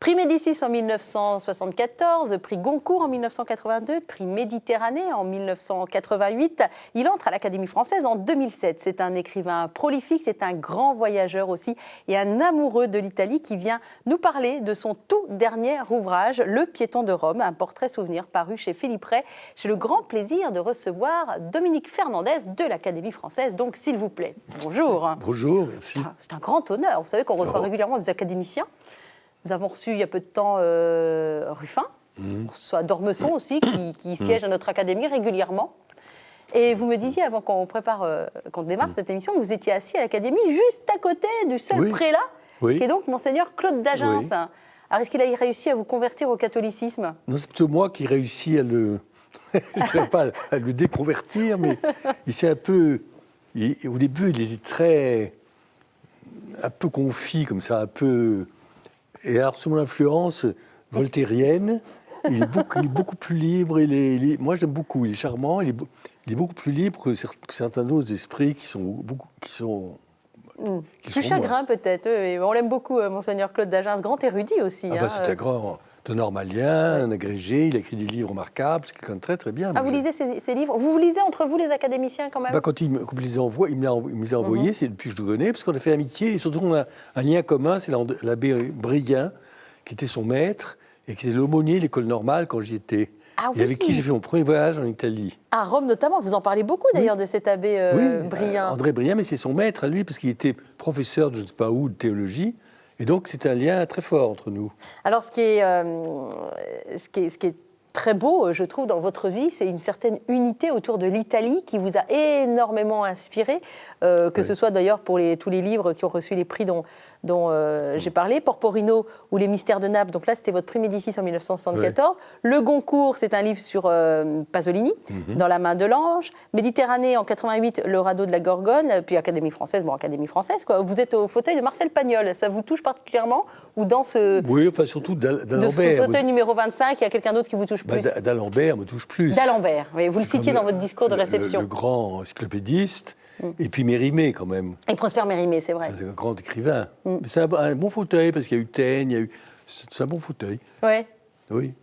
Prix Médicis en 1974, prix Goncourt en 1982, prix Méditerranée en 1988. Il entre à l'Académie française en 2007. C'est un écrivain prolifique, c'est un grand voyageur aussi et un amoureux de l'Italie qui vient nous parler de son tout dernier ouvrage, Le Piéton de Rome, un portrait souvenir paru chez Philippe Ray. J'ai le grand plaisir de recevoir Dominique Fernandez de l'Académie française. Donc, s'il vous plaît, bonjour. Bonjour, merci. C'est un grand honneur. Vous savez qu'on reçoit régulièrement des académiciens. Nous avons reçu il y a peu de temps Ruffin, on reçoit Dormesson aussi, qui siège à notre académie régulièrement. Et vous me disiez, avant qu'on démarre cette émission, que vous étiez assis à l'académie juste à côté du seul prélat, qui est donc Monseigneur Claude d'Agens. Oui. Alors, est-ce qu'il a réussi à vous convertir au catholicisme? Non, c'est plutôt moi qui réussis à le... je ne dirais pas à le déconvertir, mais il s'est un peu... au début, il était un peu confit, comme ça, un peu... Et alors, sous mon influence voltairienne, il est beaucoup plus libre. Moi, j'aime beaucoup. Il est charmant. Il est beaucoup plus libre que certains autres esprits qui sont plus chagrin, peut-être. On l'aime beaucoup, Monseigneur Claude d'Agens, grand érudit aussi. C'est un grand teneur malien, un agrégé. Il a écrit des livres remarquables. C'est quelqu'un de très, très bien. Vous lisez ces livres? Vous lisez entre vous, les académiciens, quand même? Quand il me les envoie, il me les a envoyés, c'est depuis que je le connais, parce qu'on a fait amitié. Et surtout, on a un lien commun, c'est l'abbé Brien, qui était son maître, et qui était l'aumônier de l'école normale quand j'y étais. Et avec qui j'ai fait mon premier voyage en Italie. À Rome notamment, vous en parlez beaucoup d'ailleurs de cet abbé Brien. André Brien, mais c'est son maître à lui, parce qu'il était professeur de je ne sais pas où, de théologie. Et donc c'est un lien très fort entre nous. Alors ce qui est très beau, je trouve, dans votre vie, c'est une certaine unité autour de l'Italie qui vous a énormément inspiré, que ce soit d'ailleurs pour tous les livres qui ont reçu les prix dont j'ai parlé, Porporino ou Les Mystères de Naples, donc là c'était votre prix Médicis en 1974. Le Goncourt, c'est un livre sur Pasolini, Dans la main de l'ange. Méditerranée en 88, Le radeau de la Gorgone, puis Académie française, Académie française, quoi. Vous êtes au fauteuil de Marcel Pagnol, ça vous touche particulièrement? Ou dans ce... Oui, enfin surtout d'Alembert. De ce fauteuil numéro 25, il y a quelqu'un d'autre qui vous touche plus? D'Alembert me touche plus. D'Alembert, oui, vous le citiez dans votre discours de réception. Le grand encyclopédiste, et puis Mérimée quand même. Et Prosper Mérimée, c'est vrai. C'est un grand écrivain. Mais c'est un bon fauteuil, parce qu'il y a eu Taine, c'est un bon fauteuil. Ouais. Oui.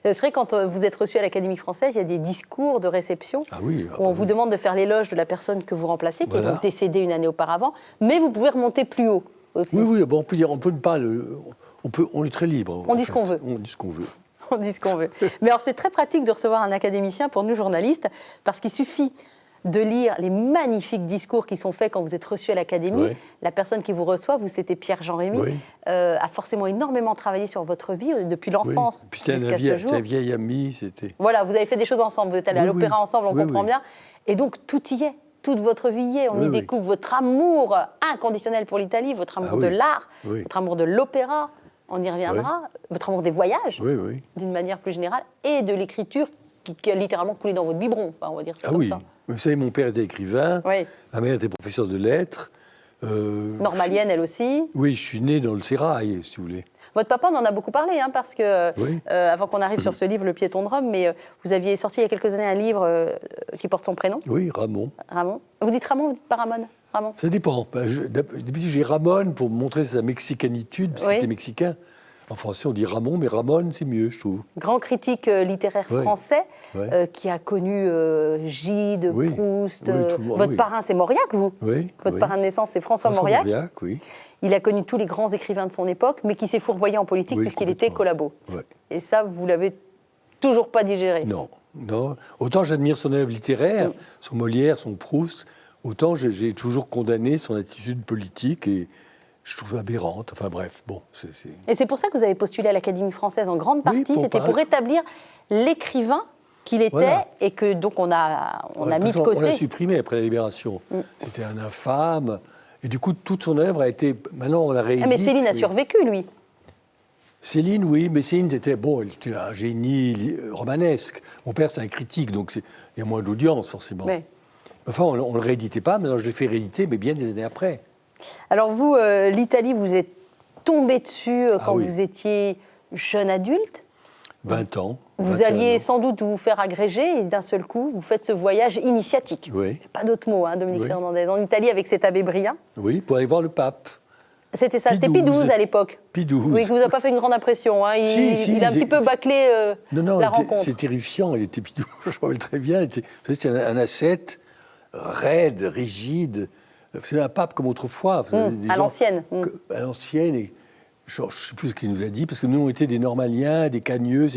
C'est vrai, quand vous êtes reçu à l'Académie française, il y a des discours de réception où on vous demande de faire l'éloge de la personne que vous remplacez, qui est donc décédée une année auparavant, mais vous pouvez remonter plus haut aussi. Oui, on peut dire, on peut ne pas on est très libre. On dit ce qu'on veut. On dit ce qu'on veut. On dit ce qu'on veut. Mais alors, c'est très pratique de recevoir un académicien pour nous journalistes, parce qu'il suffit de lire les magnifiques discours qui sont faits quand vous êtes reçu à l'Académie. Oui. La personne qui vous reçoit, c'était Pierre-Jean Rémy, a forcément énormément travaillé sur votre vie depuis l'enfance jusqu'à ce jour. C'était un vieil ami, c'était... Voilà, vous avez fait des choses ensemble, vous êtes allés à l'opéra ensemble, on comprend bien. Et donc, tout y est. Toute votre vie y est. On y découvre votre amour inconditionnel pour l'Italie, votre amour de l'art, votre amour de l'opéra. On y reviendra. Votre amour des voyages, d'une manière plus générale, et de l'écriture qui a littéralement coulé dans votre biberon. Enfin, on va dire ça comme ça. Vous savez, mon père était écrivain, ma mère était professeure de lettres. Normalienne, elle aussi. Oui, je suis né dans le sérail, si vous voulez. Votre papa, on en a beaucoup parlé, parce que, avant qu'on arrive sur ce livre, Le Piéton de Rome, mais vous aviez sorti il y a quelques années un livre qui porte son prénom. Oui, Ramon. Ramon. Vous dites Ramon, vous dites pas Ramon? Ramon. Ça dépend. D'habitude, j'ai Ramon pour montrer sa mexicanitude, parce qu'il était mexicain. En français, on dit Ramon, mais Ramon, c'est mieux, je trouve. Grand critique littéraire français, qui a connu Gide, Proust. Votre parrain, c'est Mauriac, vous? Votre parrain de naissance, c'est François Mauriac. Il a connu tous les grands écrivains de son époque, mais qui s'est fourvoyé en politique puisqu'il était collabo. Et ça, vous l'avez toujours pas digéré? Non. Autant j'admire son œuvre littéraire, son Molière, son Proust, autant j'ai toujours condamné son attitude politique et je trouve aberrante. Enfin bref, bon. Et c'est pour ça que vous avez postulé à l'Académie française en grande partie. C'était pour rétablir l'écrivain qu'il était et que donc on a mis de côté. On l'a supprimé après la Libération. C'était un infâme. Et du coup, toute son œuvre a été... Maintenant, on l'a réédite. Mais Céline a survécu, lui. Céline, oui, mais Céline était un génie romanesque. Mon père, c'est un critique, donc il y a moins d'audience, forcément. Enfin, on ne le rééditait pas. Maintenant, je l'ai fait rééditer, mais bien des années après. Alors vous, l'Italie, vous êtes tombé dessus quand vous étiez jeune adulte. 20 ans. Vous alliez sans doute vous faire agréger et d'un seul coup, vous faites ce voyage initiatique. Oui. Pas d'autre mot, Dominique Fernandez. En Italie avec cet abbé Brien. Oui, pour aller voir le pape. C'était ça, c'était Pie XII à l'époque. Pie XII. Oui, qui vous a pas fait une grande impression. Hein. Il a un petit peu bâclé la rencontre. C'est terrifiant. Il était Pie XII, je me rappelle très bien. C'était un ascète raide, rigide. C'était un pape comme autrefois. À l'ancienne. À l'ancienne. Et je ne sais plus ce qu'il nous a dit, parce que nous, on était des normaliens, des cagneux.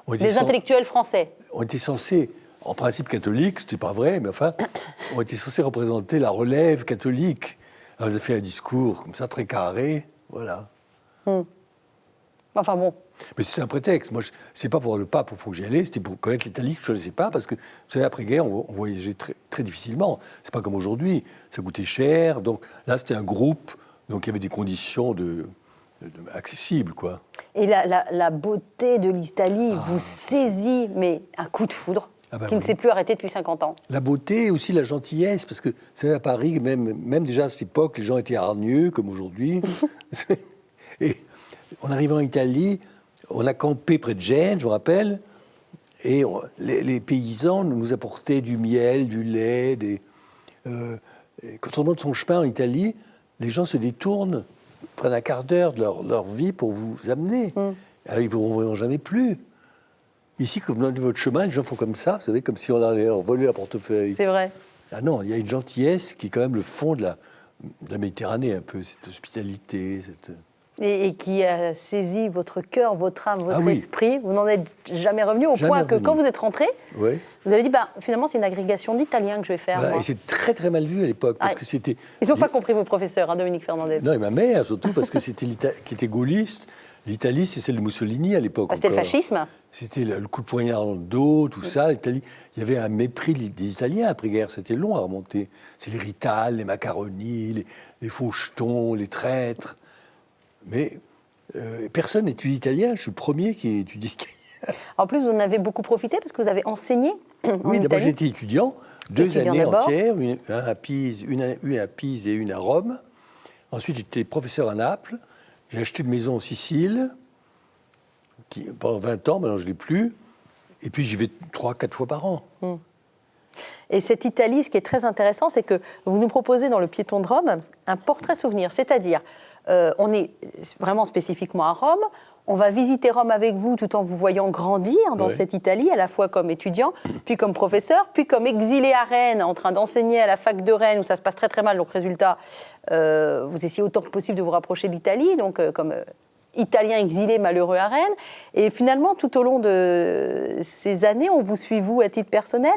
Des intellectuels français. On était censés, en principe catholiques, c'était pas vrai, mais enfin, on était censés représenter la relève catholique. Alors, il a fait un discours comme ça, très carré, voilà. Enfin bon. Mais c'est un prétexte. Moi, c'est pas pour voir le pape, il faut que j'y allais, c'était pour connaître l'Italie que je ne connaissais pas, parce que, vous savez, après-guerre, on voyageait très, très difficilement. C'est pas comme aujourd'hui, ça coûtait cher. Donc là, c'était un groupe, donc il y avait des conditions accessibles, quoi. Et la beauté de l'Italie vous saisit, mais un coup de foudre. Qui ne s'est plus arrêté depuis 50 ans. La beauté et aussi la gentillesse, parce que, vous savez, à Paris, même déjà à cette époque, les gens étaient hargneux, comme aujourd'hui. Et en arrivant en Italie, on a campé près de Gênes, je me rappelle, et les paysans nous apportaient du miel, du lait. Quand on monte son chemin en Italie, les gens se détournent, prennent un quart d'heure de leur vie pour vous amener. Alors, ils ne vous renverront jamais plus. Ici, quand vous menez votre chemin, les gens font comme ça, vous savez, comme si on allait leur voler un portefeuille. C'est vrai. Ah non, il y a une gentillesse qui est quand même le fond de la Méditerranée, un peu, cette hospitalité. Et qui a saisi votre cœur, votre âme, votre esprit. Vous n'en êtes jamais revenu, au point que quand vous êtes rentré, vous avez dit, finalement, c'est une agrégation d'Italiens que je vais faire. Voilà, et c'est très, très mal vu à l'époque, parce que c'était... Ils n'ont pas compris, vos professeurs, Dominique Fernandez. Non, et ma mère, surtout, parce que c'était qui était gaulliste. L'Italie, c'est celle de Mussolini à l'époque. C'était le fascisme. C'était le coup de poignard dans le dos, tout ça. L'Italie, il y avait un mépris des Italiens après-guerre. C'était long à remonter. C'est les ritales, les macaronis, les fauchetons, les traîtres. Mais personne n'étudie italien. Je suis le premier qui étudie. En plus, vous en avez beaucoup profité parce que vous avez enseigné. Oui, d'abord j'étais étudiant, 2 années entières, une à Pise et une à Rome. Ensuite, j'étais professeur à Naples. J'ai acheté une maison en Sicile, pendant 20 ans, maintenant je ne l'ai plus. Et puis j'y vais 3-4 fois par an. Et cette Italie, ce qui est très intéressant, c'est que vous nous proposez dans Le Piéton de Rome un portrait souvenir. C'est-à-dire, on est vraiment spécifiquement à Rome, on va visiter Rome avec vous tout en vous voyant grandir dans cette Italie, à la fois comme étudiant, puis comme professeur, puis comme exilé à Rennes, en train d'enseigner à la fac de Rennes, où ça se passe très très mal. Donc résultat, vous essayez autant que possible de vous rapprocher de l'Italie, donc comme Italien exilé malheureux à Rennes. Et finalement, tout au long de ces années, on vous suit, vous, à titre personnel,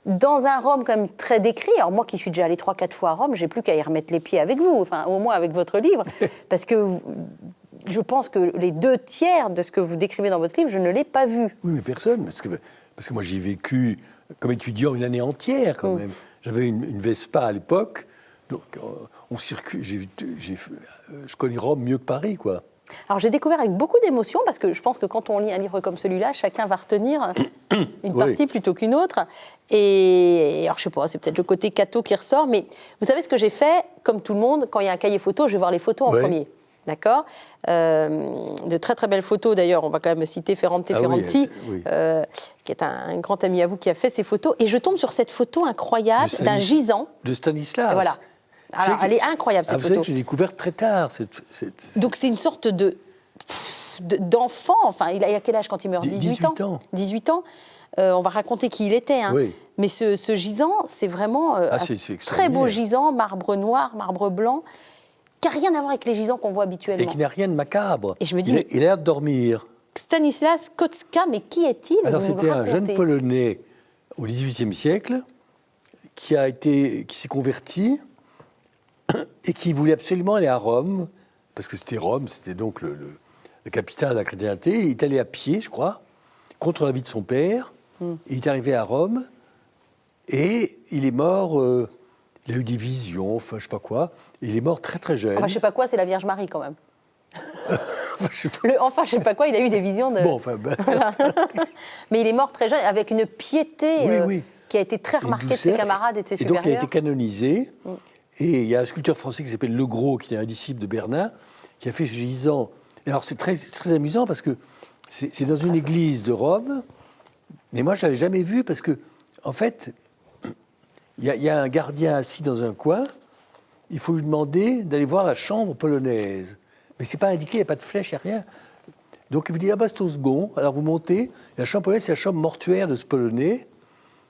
dans un Rome quand même très décrit. Alors moi qui suis déjà allée 3-4 fois à Rome, j'ai plus qu'à y remettre les pieds avec vous, enfin au moins avec votre livre, parce que je pense que les 2 tiers de ce que vous décrivez dans votre livre, je ne l'ai pas vu. Oui, mais personne, parce que moi j'y ai vécu comme étudiant une année entière quand même. J'avais une Vespa à l'époque, donc on circule. Je connais Rome mieux que Paris, quoi. Alors j'ai découvert avec beaucoup d'émotion, parce que je pense que quand on lit un livre comme celui-là, chacun va retenir une partie plutôt qu'une autre. Et alors je sais pas, c'est peut-être le côté catho qui ressort, mais vous savez ce que j'ai fait, comme tout le monde, quand il y a un cahier photo, je vais voir les photos en premier. D'accord, de très très belles photos d'ailleurs, on va quand même citer Ferrante Ferranti, qui est un grand ami à vous qui a fait ces photos, et je tombe sur cette photo incroyable d'un gisant. De Stanislas. Voilà. Alors, elle est incroyable cette photo. Vous savez que j'ai découvert très tard. Donc c'est une sorte d'enfant, enfin il a quel âge quand il meurt? 18 ans. 18 ans. On va raconter qui il était. Hein. Oui. Mais ce gisant, c'est vraiment un très beau gisant, marbre noir, marbre blanc, qui n'a rien à voir avec les gisants qu'on voit habituellement. Et qui n'a rien de macabre. Et je me dis, il a l'air de dormir. Stanislas Kocka, mais qui est-il? Alors c'était un jeune Polonais au XVIIIe siècle qui s'est converti et qui voulait absolument aller à Rome, parce que c'était Rome, c'était donc la capitale de la chrétienté. Il est allé à pied, je crois, contre l'avis de son père. Il est arrivé à Rome et il est mort. Il a eu des visions, enfin je sais pas quoi. Et il est mort très très jeune. Enfin je sais pas quoi, c'est la Vierge Marie quand même. je sais pas quoi, il a eu des visions de. Bon, enfin. Voilà. Mais il est mort très jeune avec une piété qui a été très remarquée de ses camarades et de ses supérieurs. Et donc il a été canonisé. Et il y a un sculpteur français qui s'appelle Legros, qui est un disciple de Bernin, qui a fait ce gisant. Et alors c'est très, très amusant parce que c'est dans une église de Rome, mais moi je l'avais jamais vu parce que, en fait, il y a un gardien assis dans un coin, il faut lui demander d'aller voir la chambre polonaise. Mais c'est pas indiqué, il n'y a pas de flèche, il n'y a rien. Donc il vous dit, ah bah c'est au second. Alors vous montez, la chambre polonaise, c'est la chambre mortuaire de ce Polonais.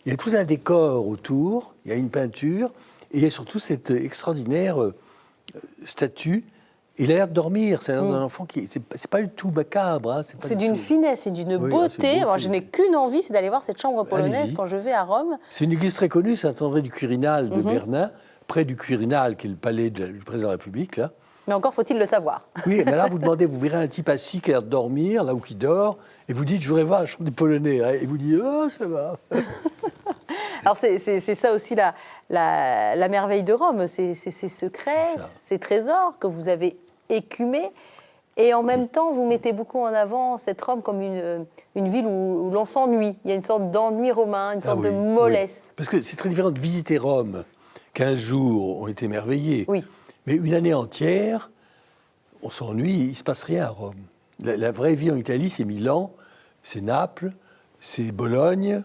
Il y a tout un décor autour, il y a une peinture, et il y a surtout cette extraordinaire statue. Il a l'air de dormir, c'est l'air d'un enfant qui... C'est pas du tout macabre. Hein, c'est d'une finesse et d'une beauté. Alors, je n'ai qu'une envie, c'est d'aller voir cette chambre polonaise quand je vais à Rome. C'est une église très connue, Saint-André du Quirinal de Bernin, près du Quirinal, qui est le palais du président de la République, là. Mais encore faut-il le savoir. Oui, mais là, vous demandez, vous verrez un type assis qui a l'air de dormir, là où il dort, et vous dites, je voudrais voir la chambre des Polonais. Et vous dites, oh, ça va. Alors, c'est ça aussi la merveille de Rome, ces secrets, ces trésors que vous avez écumés. Et en même temps, vous mettez beaucoup en avant cette Rome comme une ville où l'on s'ennuie. Il y a une sorte d'ennui romain, une sorte de mollesse. Oui. Parce que c'est très différent de visiter Rome. 15 jours, on est émerveillés. Oui. Mais une année entière, on s'ennuie, il ne se passe rien à Rome. La vraie vie en Italie, c'est Milan, c'est Naples, c'est Bologne.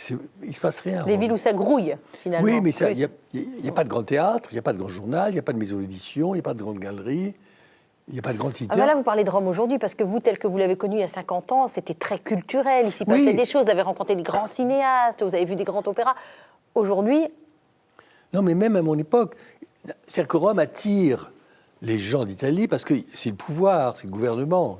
Il ne se passe rien. Les villes où ça grouille, finalement. Oui, mais il n'y a pas de grand théâtre, il n'y a pas de grand journal, il n'y a pas de maison d'édition, il n'y a pas de grande galerie, il n'y a pas de grand éditeur. Ah ben là, vous parlez de Rome aujourd'hui, parce que vous, tel que vous l'avez connu il y a 50 ans, c'était très culturel. Il s'y passait des choses, vous avez rencontré des grands cinéastes, vous avez vu des grands opéras. Aujourd'hui... Non, mais même à mon époque, c'est-à-dire que Rome attire les gens d'Italie parce que c'est le pouvoir, c'est le gouvernement.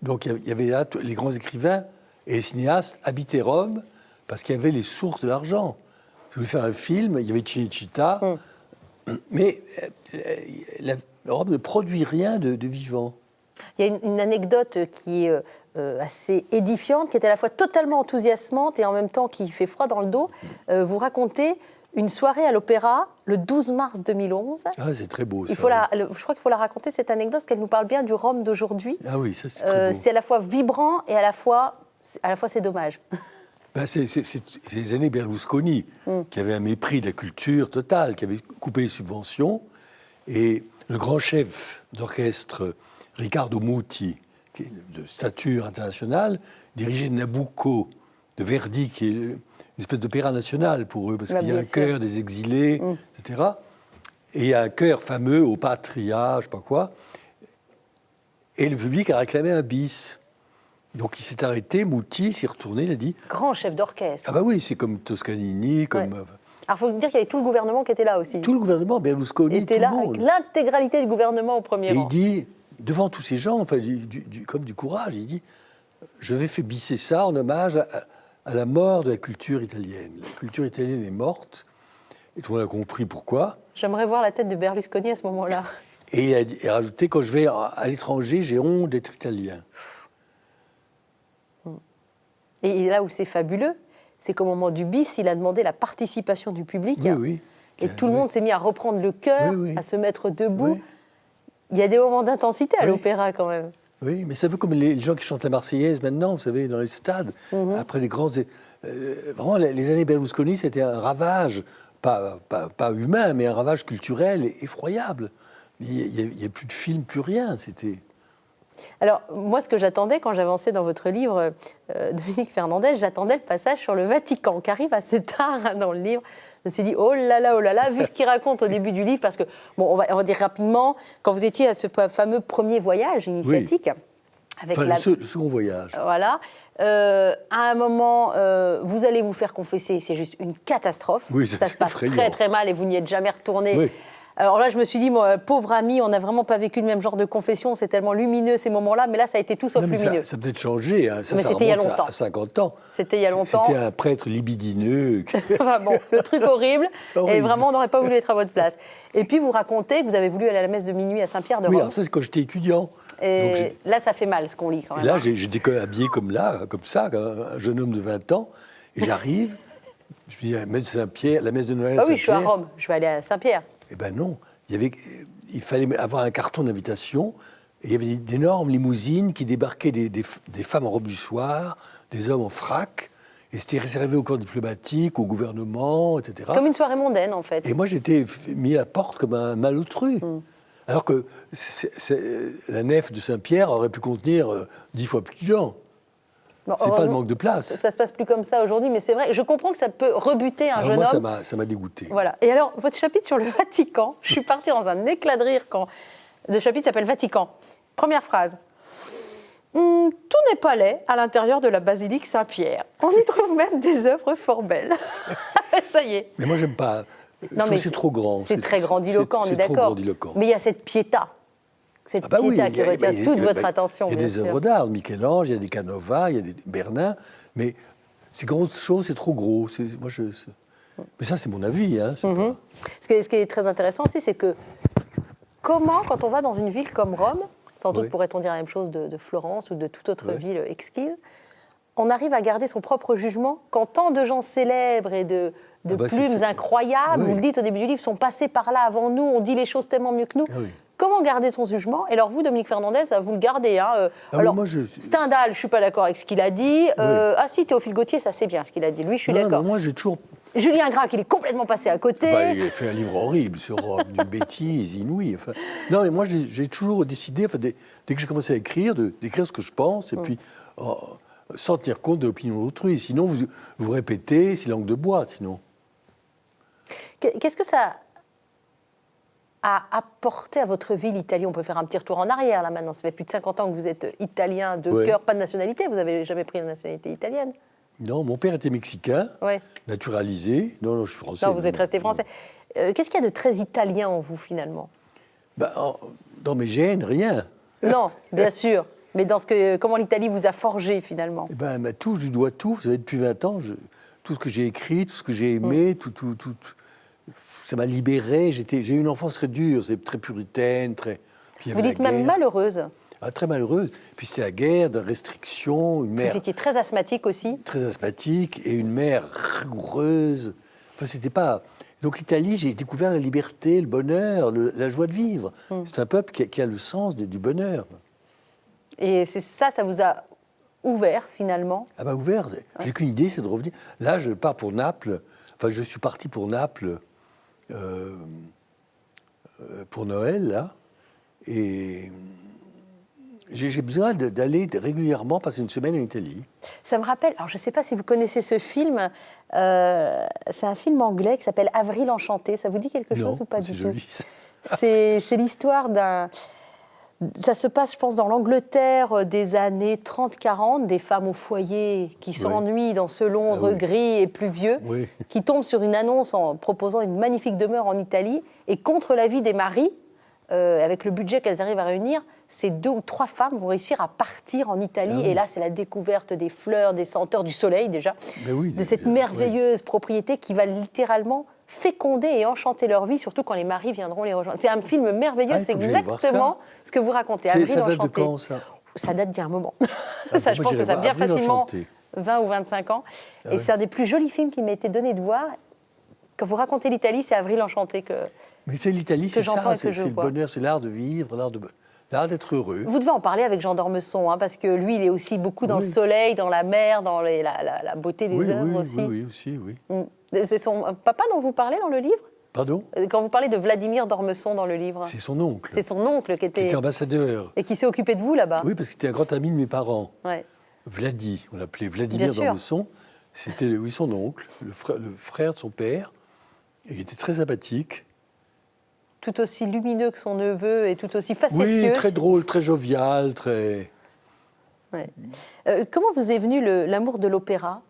Donc il y avait là, les grands écrivains et les cinéastes habitaient Rome parce qu'il y avait les sources de l'argent. Je voulais faire un film, il y avait Cinecittà, mais Rome ne produit rien de vivant. Il y a une anecdote qui est assez édifiante, qui est à la fois totalement enthousiasmante et en même temps qui fait froid dans le dos. Vous racontez une soirée à l'Opéra le 12 mars 2011. Ah, c'est très beau, ça. Je crois qu'il faut la raconter, cette anecdote, parce qu'elle nous parle bien du Rome d'aujourd'hui. Ah oui, ça c'est très beau. C'est à la fois vibrant et à la fois c'est dommage. Ben, c'est les années Berlusconi, qui avaient un mépris de la culture totale, qui avaient coupé les subventions. Et le grand chef d'orchestre, Riccardo Muti, qui est de stature internationale, dirigeait Nabucco de Verdi, qui est une espèce d'opéra national pour eux, parce qu'il y a un chœur des exilés, etc. Et il y a un chœur fameux au Patria, je ne sais pas quoi. Et le public a réclamé un bis. Donc il s'est arrêté, Muti s'est retourné, il a dit... Grand chef d'orchestre. Ah bah oui, c'est comme Toscanini, comme... Ouais. Alors il faut dire qu'il y avait tout le gouvernement qui était là aussi. Tout le gouvernement, Berlusconi, était tout là, le monde. L'intégralité du gouvernement au premier rang. Et il dit, devant tous ces gens, enfin, comme du courage, il dit, je vais faire bisser ça en hommage à la mort de la culture italienne. La culture italienne est morte, et tout le monde a compris pourquoi. J'aimerais voir la tête de Berlusconi à ce moment-là. Et il a rajouté, quand je vais à l'étranger, j'ai honte d'être italien. Et là où c'est fabuleux, c'est qu'au moment du bis, il a demandé la participation du public. Oui, oui. Et tout le monde s'est mis à reprendre le chœur, à se mettre debout. Oui. Il y a des moments d'intensité à l'opéra quand même. Oui, mais c'est un peu comme les gens qui chantent la Marseillaise maintenant, vous savez, dans les stades, après les grands... vraiment, les années Berlusconi, c'était un ravage, pas humain, mais un ravage culturel effroyable. Il n'y a plus de films, plus rien, c'était... Alors, moi, ce que j'attendais quand j'avançais dans votre livre, Dominique Fernandez, j'attendais le passage sur le Vatican, qui arrive assez tard dans le livre. Je me suis dit, oh là là, vu ce qu'il raconte au début du livre, parce que, bon, on va dire rapidement, quand vous étiez à ce fameux premier voyage initiatique... Avec le second voyage. Voilà. À un moment, vous allez vous faire confesser, c'est juste une catastrophe. Oui, ça se passe effrayant. très très mal et vous n'y êtes jamais retourné. Oui. Alors là, je me suis dit, moi, pauvre ami, on n'a vraiment pas vécu le même genre de confession, c'est tellement lumineux ces moments-là, mais là, ça a été tout sauf lumineux. Ça a peut-être changé, hein. Mais c'était il y a longtemps. À 50 ans. C'était il y a longtemps. C'était un prêtre libidineux. Enfin bon, le truc horrible, et vraiment, on n'aurait pas voulu être à votre place. Et puis, vous racontez que vous avez voulu aller à la messe de minuit à Saint-Pierre de Rome. Oui, alors ça, c'est quand j'étais étudiant. Et donc, là, ça fait mal, ce qu'on lit, quand même. Et là, j'étais habillé comme ça, un jeune homme de 20 ans, et j'arrive, je me dis, la messe de Saint-Pierre, la messe de Noël à Saint-Pierre. Ah oui, je suis à Rome, je vais aller à Saint-Pierre. Eh ben non, il fallait avoir un carton d'invitation, et il y avait d'énormes limousines qui débarquaient des femmes en robe du soir, des hommes en frac, et c'était réservé au corps diplomatique, au gouvernement, etc. Comme une soirée mondaine, en fait. Et moi, j'étais mis à la porte comme un malotru. Alors que la nef de Saint-Pierre aurait pu contenir 10 fois plus de gens. Bon, c'est pas le manque de place. Ça se passe plus comme ça aujourd'hui, mais c'est vrai, je comprends que ça peut rebuter un jeune homme. Moi, ça m'a dégoûté. Voilà. Et alors, votre chapitre sur le Vatican, je suis partie dans un éclat de rire quand le chapitre s'appelle Vatican. Première phrase. Tout n'est pas laid à l'intérieur de la basilique Saint-Pierre. On y trouve même des œuvres fort belles. Ça y est. Mais moi, j'aime pas. Non, mais c'est trop grand. C'est très grandiloquent, on est d'accord. C'est trop grandiloquent. Mais il y a cette pietà. Cette pietà qui retient toute votre attention. Il y a des œuvres d'art, Michel-Ange, il y a des Canova, il y a des Bernin, mais ces grosses choses, c'est trop gros. Mais ça, c'est mon avis. Hein, pas... Ce qui est très intéressant aussi, c'est que comment, quand on va dans une ville comme Rome, sans doute pourrait-on dire la même chose de Florence ou de toute autre ville exquise, on arrive à garder son propre jugement quand tant de gens célèbres et de plumes incroyables, vous le dites au début du livre, sont passés par là avant nous, on dit les choses tellement mieux que nous. Comment garder son jugement? Et alors vous, Dominique Fernandez, vous le gardez. Hein, alors, Stendhal, je ne suis pas d'accord avec ce qu'il a dit. Ah si, Théophile Gautier, ça c'est bien ce qu'il a dit. Lui, je suis d'accord. Moi, j'ai toujours... Julien Gracq, il est complètement passé à côté. Il a fait un livre horrible sur Rome, d'une bêtise inouïe. Enfin, non, mais moi, j'ai toujours décidé, dès que j'ai commencé à écrire, d'écrire ce que je pense, et puis sans tenir compte de l'opinion d'autrui. Sinon, vous répétez, c'est langue de bois, sinon. Qu'est-ce que ça a apporté à votre vie, l'Italie? On peut faire un petit retour en arrière, là, maintenant. Ça fait plus de 50 ans que vous êtes italien de cœur, pas de nationalité. Vous n'avez jamais pris la nationalité italienne? Non, mon père était mexicain, naturalisé. Non, je suis français. Non, vous êtes resté français. Qu'est-ce qu'il y a de très italien en vous, finalement? Dans mes gènes, rien. Non, bien sûr. Mais comment l'Italie vous a forgé, finalement? Tout, je lui dois tout. Vous savez, depuis 20 ans, tout ce que j'ai écrit, tout ce que j'ai aimé, tout, ça m'a libéré. J'ai eu une enfance très dure, c'est très puritaine, très... Vous dites même malheureuse. Très malheureuse. Puis c'était la guerre, de restrictions, une mère... Vous étiez très asthmatique aussi. Très asthmatique, et une mère rigoureuse. Enfin, c'était pas... Donc l'Italie, j'ai découvert la liberté, le bonheur, la joie de vivre. C'est un peuple qui a le sens du bonheur. Et ça vous a ouvert, finalement? Ouvert. J'ai qu'une idée, c'est de revenir. Là, je pars pour Naples. Enfin, je suis parti pour Naples pour Noël, là. Et... j'ai besoin d'aller régulièrement passer une semaine en Italie. Ça me rappelle, alors je ne sais pas si vous connaissez ce film, c'est un film anglais qui s'appelle Avril enchanté. Ça vous dit quelque chose ou pas du tout? Joli. C'est l'histoire d'un... Ça se passe, je pense, dans l'Angleterre des années 30-40, des femmes au foyer qui s'ennuient dans ce Londres gris et pluvieux, qui tombent sur une annonce en proposant une magnifique demeure en Italie, et contre l'avis des maris, avec le budget qu'elles arrivent à réunir, ces 2 ou 3 femmes vont réussir à partir en Italie. Et là, c'est la découverte des fleurs, des senteurs, du soleil déjà, de cette merveilleuse propriété qui va littéralement féconder et enchanter leur vie, surtout quand les maris viendront les rejoindre. C'est un film merveilleux, c'est exactement ce que vous racontez. Ça date de quand, ça? Ça date d'il y a un moment. Ça, je pense que ça a bien facilement 20 ou 25 ans. Et c'est un des plus jolis films qui m'a été donné de voir. Quand vous racontez l'Italie, c'est Avril enchanté que... Mais c'est l'Italie, c'est ça, c'est le bonheur, c'est l'art de vivre, l'art d'être heureux. Vous devez en parler avec Jean d'Ormesson, parce que lui, il est aussi beaucoup dans le soleil, dans la mer, dans la beauté des œuvres aussi. Oui, aussi, oui. C'est son papa dont vous parlez dans le livre? Pardon? Quand vous parlez de Vladimir d'Ormesson dans le livre. C'est son oncle. C'est son oncle qui était ambassadeur. Et qui s'est occupé de vous là-bas. Oui, parce qu'il était un grand ami de mes parents. Vladi, on l'appelait Vladimir d'Ormesson. C'était son oncle, le frère de son père. Et il était très sympathique. Tout aussi lumineux que son neveu et tout aussi facétieux. Oui, très drôle, très jovial, très... Comment vous est venu l'amour de l'opéra?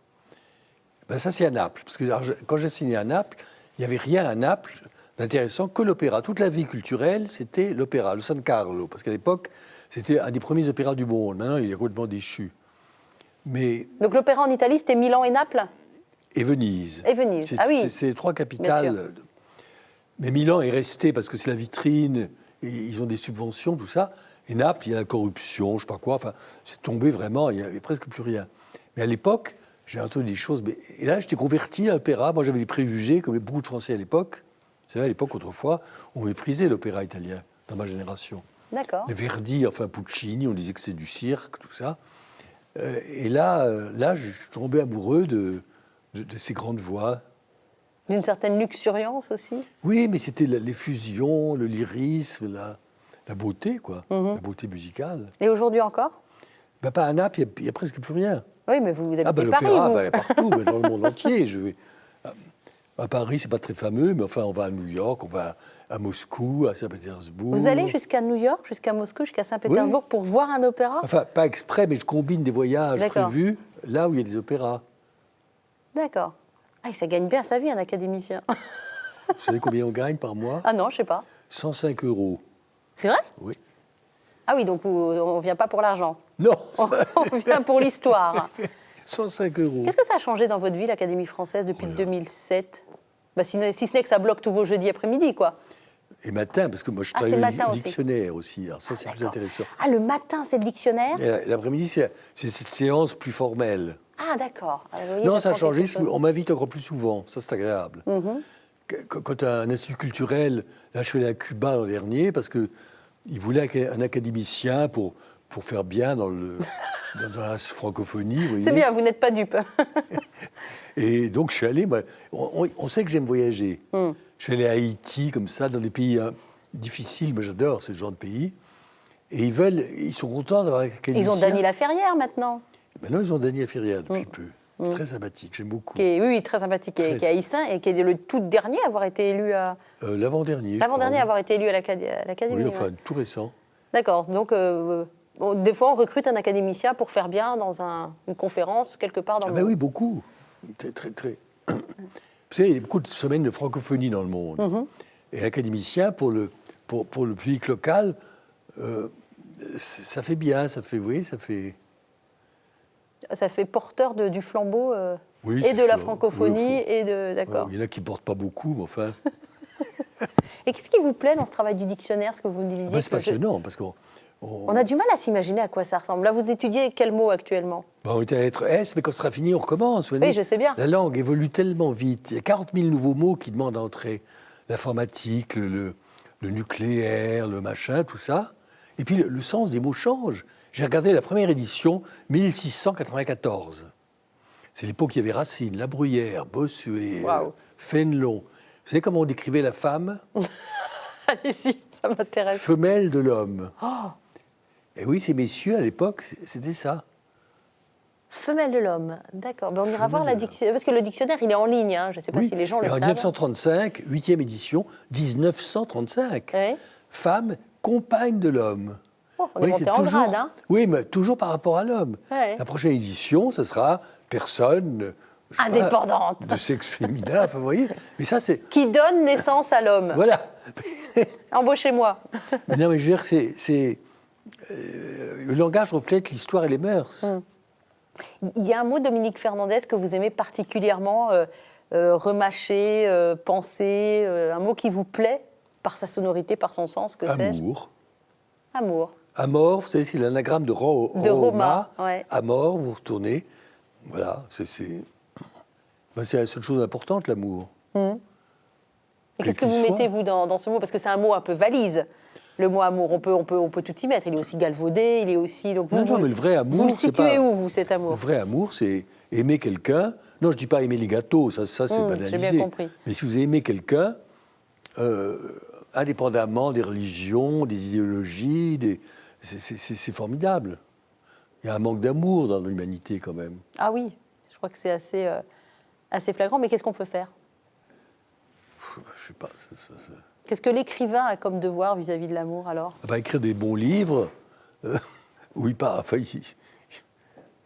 Ça, c'est à Naples. Parce que quand j'ai signé à Naples, il n'y avait rien à Naples d'intéressant que l'opéra. Toute la vie culturelle, c'était l'opéra, le San Carlo. Parce qu'à l'époque, c'était un des premiers opéras du monde. Maintenant, il est complètement déchu. Donc l'opéra en Italie, c'était Milan et Naples? Et Venise. Et Venise, c'est les 3 capitales. Mais Milan est resté parce que c'est la vitrine, et ils ont des subventions, tout ça. Et Naples, il y a la corruption, je ne sais pas quoi. Enfin, c'est tombé vraiment, il n'y avait presque plus rien. Mais à l'époque, j'ai entendu des choses. Et là, j'étais converti à l'opéra. Moi, j'avais des préjugés, comme beaucoup de Français à l'époque. C'est vrai, à l'époque, autrefois, on méprisait l'opéra italien, dans ma génération. D'accord. Le Verdi, enfin Puccini, on disait que c'est du cirque, tout ça. Et là, je suis tombé amoureux de ces grandes voix. D'une certaine luxuriance aussi? Oui, mais c'était l'effusion, le lyrisme, la beauté, quoi. La beauté musicale. Et aujourd'hui encore? Pas à Naples, il n'y a presque plus rien. Oui, mais vous Ah habitez ben Paris, l'opéra, vous. ben, partout, ben, dans le monde entier. Je vais à Paris, c'est pas très fameux, mais enfin, on va à New York, on va à Moscou, à Saint-Pétersbourg. Vous allez jusqu'à New York, jusqu'à Moscou, jusqu'à Saint-Pétersbourg pour voir un opéra? Enfin, pas exprès, mais je combine des voyages D'accord. prévus là où il y a des opéras. D'accord. Ah, ça gagne bien sa vie, un académicien. Vous savez combien on gagne par mois? Ah non, je sais pas. 105 €. C'est vrai? Oui. Ah oui, donc on ne vient pas pour l'argent. Non, On vient pour l'histoire. 105 €. Qu'est-ce que ça a changé dans votre vie, l'Académie française, depuis 2007? Bah, si ce n'est que ça bloque tous vos jeudis après-midi, quoi. Et matin, parce que moi je Ah, travaille c'est au matin aussi. dictionnaire aussi. Alors ça, c'est plus D'accord. intéressant. Ah, le matin, c'est le dictionnaire? Et l'après-midi, c'est cette séance plus formelle. Ah, d'accord. Ah, vous voyez, Non, ça a j'apprends changé. quelque chose. On m'invite encore plus souvent. Ça, c'est agréable. Quand un institut culturel, là, je suis allé à Cuba l'an dernier parce qu'ils voulaient un académicien pour faire bien dans la francophonie. Vous voyez. C'est bien, vous n'êtes pas dupe. Et donc, je suis allé. On sait que j'aime voyager. Je suis allé à Haïti, comme ça, dans des pays difficiles. Moi, j'adore ce genre de pays. Et ils sont contents d'avoir un académicien. Ils ont Dany Laferrière maintenant, Maintenant, ils ont Dany Ferrière depuis peu. Très sympathique, j'aime beaucoup. qui est, oui, très sympathique, qui est à Issin et qui est le tout dernier à avoir été élu à... L'avant-dernier. L'avant-dernier à je avoir été élu à l'Académie. crois. Oui, ouais. enfin, tout récent. D'accord. Donc, des fois, on recrute un académicien pour faire bien dans une conférence quelque part dans Ah le ben monde. oui, beaucoup. Très. Vous savez, il y a beaucoup de semaines de francophonie dans le monde. Et l'académicien, pour le public local, ça fait bien, ça fait, oui, ça fait... Ça fait porteur du flambeau Oui, et c'est de la ça. francophonie Oui, et de... D'accord. Il y en a qui ne portent pas beaucoup, mais enfin... Et qu'est-ce qui vous plaît dans ce travail du dictionnaire, ce que vous me disiez Ben, c'est que passionnant, parce qu'on... On a du mal à s'imaginer à quoi ça ressemble. Là, vous étudiez quel mot actuellement? On était à la lettre S, mais quand ce sera fini, on recommence. Vous voyez. Oui, je sais bien. La langue évolue tellement vite. Il y a 40 000 nouveaux mots qui demandent à entrer. L'informatique, le nucléaire, le machin, tout ça. Et puis le sens des mots change. J'ai regardé la première édition, 1694. C'est l'époque où il y avait Racine, La Bruyère, Bossuet, Waouh. Fénelon. Vous savez comment on décrivait la femme? Allez-y, ça m'intéresse. Femelle de l'homme. Et oui, ces messieurs, à l'époque, c'était ça. Femelle de l'homme, d'accord. Ben, on ira Femelle voir de la l'homme. dictionnaire, parce que le dictionnaire, il est en ligne. Hein. Je ne sais pas Oui. si les gens le Et en savent. 1935, 8e édition, 1935. Ouais. Femme, compagne de l'homme. Oh, on est monté en grade, hein. Oui, mais toujours par rapport à l'homme. Ouais. La prochaine édition, ce sera personne je sais pas, Indépendante. de sexe féminin, enfin, vous voyez. Mais ça, c'est... Qui donne naissance à l'homme. Voilà. Embauchez-moi. Mais non, mais je veux dire, le langage reflète l'histoire et les mœurs. Il y a un mot, Dominique Fernandez, que vous aimez particulièrement remâcher, penser, un mot qui vous plaît par sa sonorité, par son sens, que sais-je? Amour. Amour. Amor, vous savez, c'est l'anagramme de De Roma, ouais. Amor, vous retournez. Voilà, c'est la seule chose importante, l'amour. Et qu'est-ce que qu'il vous soit. mettez, vous, dans ce mot? Parce que c'est un mot un peu valise. Le mot amour, on peut tout y mettre. Il est aussi galvaudé, il est aussi... Donc vous, Non, mais le vrai amour, vous le c'est situez pas- où, vous, cet amour? Le vrai amour, c'est aimer quelqu'un. Non, je ne dis pas aimer les gâteaux, ça c'est banalisé. j'ai bien compris. Mais si vous aimez quelqu'un, indépendamment des religions, des idéologies, c'est formidable. Il y a un manque d'amour dans l'humanité quand même. Ah oui, je crois que c'est assez flagrant. Mais qu'est-ce qu'on peut faire? Je sais pas. Qu'est-ce que l'écrivain a comme devoir vis-à-vis de l'amour, alors? Écrire des bons livres, oui, pas. Enfin,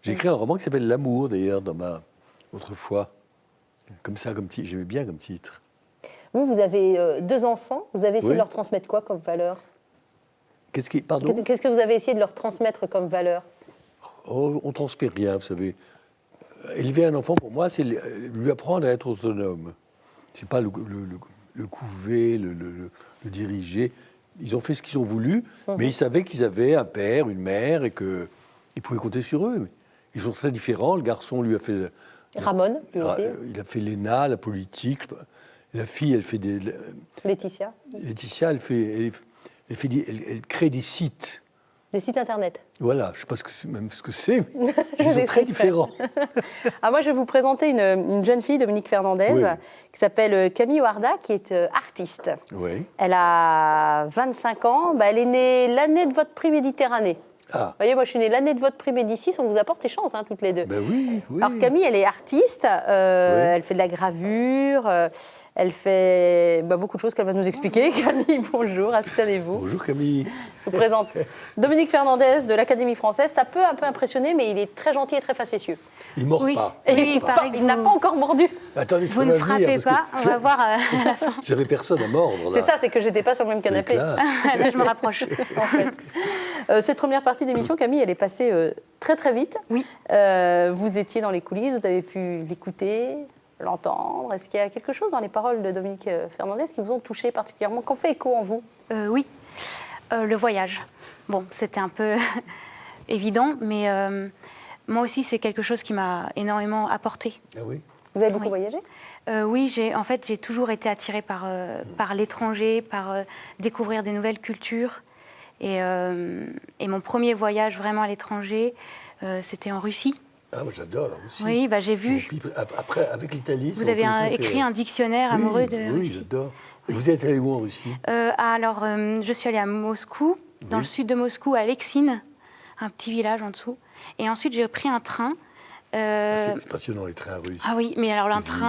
j'ai écrit un roman qui s'appelle L'amour, d'ailleurs, autrefois. Comme ça, j'aimais bien comme titre. Vous avez 2 enfants. Vous avez essayé Oui. de leur transmettre quoi comme valeur? Pardon. Qu'est-ce que vous avez essayé de leur transmettre comme valeur? Oh, on ne transmet rien, vous savez. Élever un enfant, pour moi, c'est lui apprendre à être autonome. C'est pas le couver, le diriger. Ils ont fait ce qu'ils ont voulu, mais ils savaient qu'ils avaient un père, une mère, et qu'ils pouvaient compter sur eux. Mais ils sont très différents. Le garçon, lui, a fait... Ramon, lui aussi. Il a fait l'ENA, la politique. La fille, elle fait des... Laetitia. Laetitia, elle crée des sites. Des sites internet. Voilà, je ne sais pas même ce que c'est, mais ils vous sont très expliquerai. différents. Ah, moi, je vais vous présenter une jeune fille, Dominique Fernandez, Oui. qui s'appelle Camille Warda, qui est artiste. Oui. Elle a 25 ans. Elle est née l'année de votre prix Méditerranée. Ah, Vous voyez, moi, je suis née l'année de votre prix Médicis, on vous a porté chance, hein, toutes les deux. ben oui, oui. Alors Camille, elle est artiste, elle fait de la gravure, elle fait beaucoup de choses qu'elle va nous expliquer. Camille, bonjour, installez-vous. Bonjour Camille. Je vous présente Dominique Fernandez de l'Académie française. Ça peut un peu impressionner, mais il est très gentil et très facétieux. Il ne mord Oui. pas. Et Et il paraît que il n'a vous- pas encore mordu. Attendez, ça Vous ne va venir, frappez parce que pas, on va voir à la fin. J'avais personne à mordre. Là. C'est ça, c'est que j'étais pas sur le même C'est canapé. clair. Là, je me rapproche. En fait. Cette première partie d'émission, Camille, elle est passée très très vite. Oui. Vous étiez dans les coulisses, vous avez pu l'écouter, l'entendre. Est-ce qu'il y a quelque chose dans les paroles de Dominique Fernandez qui vous ont touché particulièrement, qu'on fait écho en vous? Oui, le voyage. Bon, c'était un peu évident, mais moi aussi, c'est quelque chose qui m'a énormément apporté. Ah oui. Vous avez beaucoup Oui. voyagé? Oui, j'ai toujours été attirée par l'étranger, par découvrir des nouvelles cultures. Et mon premier voyage vraiment à l'étranger, c'était en Russie. Ah, moi j'adore la Russie. Oui, bah, j'ai vu. Et puis, après, avec l'Italie. Vous avez écrit un dictionnaire amoureux de Oui, Russie. j'adore. Et vous êtes allé où en Russie? Alors, je suis allée à Moscou, dans Oui. le sud de Moscou, à Lexine, un petit village en dessous. Et ensuite, j'ai pris un train. C'est passionnant les trains russes. Ah oui, mais alors C'est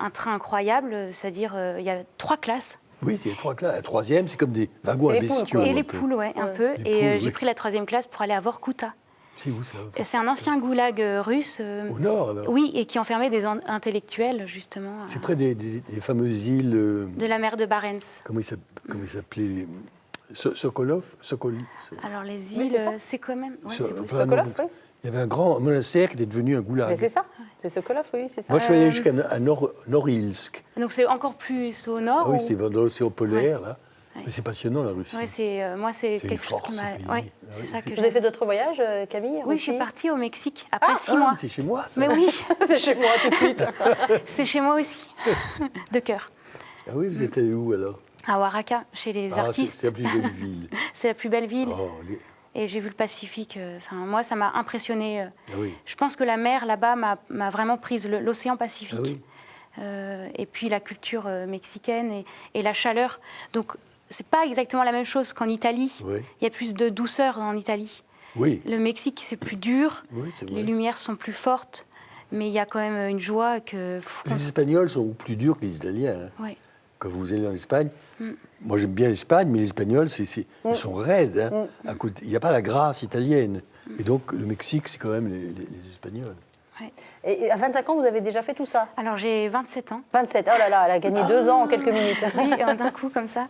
un train incroyable, c'est-à-dire il y a 3 classes. Oui, il y a 3 classes. La troisième, c'est comme des wagons C'est à les poules, bestiaux. quoi. Et un les peu. poules, ouais, un Ouais. peu. Les Et poules, j'ai oui. pris la 3e classe pour aller à Vorkuta. C'est où ça? C'est un ancien goulag russe. Au nord, alors. Oui, et qui enfermait des intellectuels, justement, C'est près des fameuses îles. de la mer de Barents. Comment ils s'appelaient Sokolov Alors, les Oui, îles, c'est ça. c'est quand même... Ouais, So- c'est possible. enfin, Sokolov, non, oui. Il y avait un grand monastère qui était devenu un goulag. Mais c'est ça, c'est Sokolov, oui, c'est ça. Moi, je suis allé jusqu'à Norilsk. Donc, c'est encore plus au Ah nord oui, ou- c'était dans l'océan polaire, là. Ouais. Mais c'est passionnant, la Russie. Ouais, moi, c'est C'est une quelque chose force, qui m'a... ce pays. Ouais, Ah c'est oui, ça c'est- que Vous avez j'aime. fait d'autres voyages, Camille? Oui, je suis Russie partie au Mexique après 6 mois. C'est chez moi, ça. Mais oui, C'est chez moi tout de suite. c'est chez moi aussi, de cœur. Ah oui, vous êtes allé où, alors? À Oaxaca, chez les Ah, artistes. c'est la plus jolie ville. C'est la plus belle ville. Oh, Et j'ai vu le Pacifique. Enfin, moi, ça m'a impressionnée. Ah oui. Je pense que la mer, là-bas, m'a vraiment prise, l'océan Pacifique. Ah oui. Et puis la culture mexicaine et la chaleur. Donc, c'est pas exactement la même chose qu'en Italie. Oui. Il y a plus de douceur en Italie. Oui. Le Mexique, c'est plus dur. Oui, c'est vrai. Les lumières sont plus fortes. Mais il y a quand même une joie que... Les Espagnols sont plus durs que les Italiens. Hein. Ouais. Quand vous allez en Espagne, moi j'aime bien l'Espagne, mais les Espagnols, ils sont raides. Hein. À côté, il n'y a pas la grâce italienne. Et donc le Mexique, c'est quand même les Espagnols. Ouais. Et à 25 ans, vous avez déjà fait tout ça? Alors, j'ai 27 ans. 27, oh là là, elle a gagné 2 ans en quelques minutes. Oui, d'un coup, comme ça.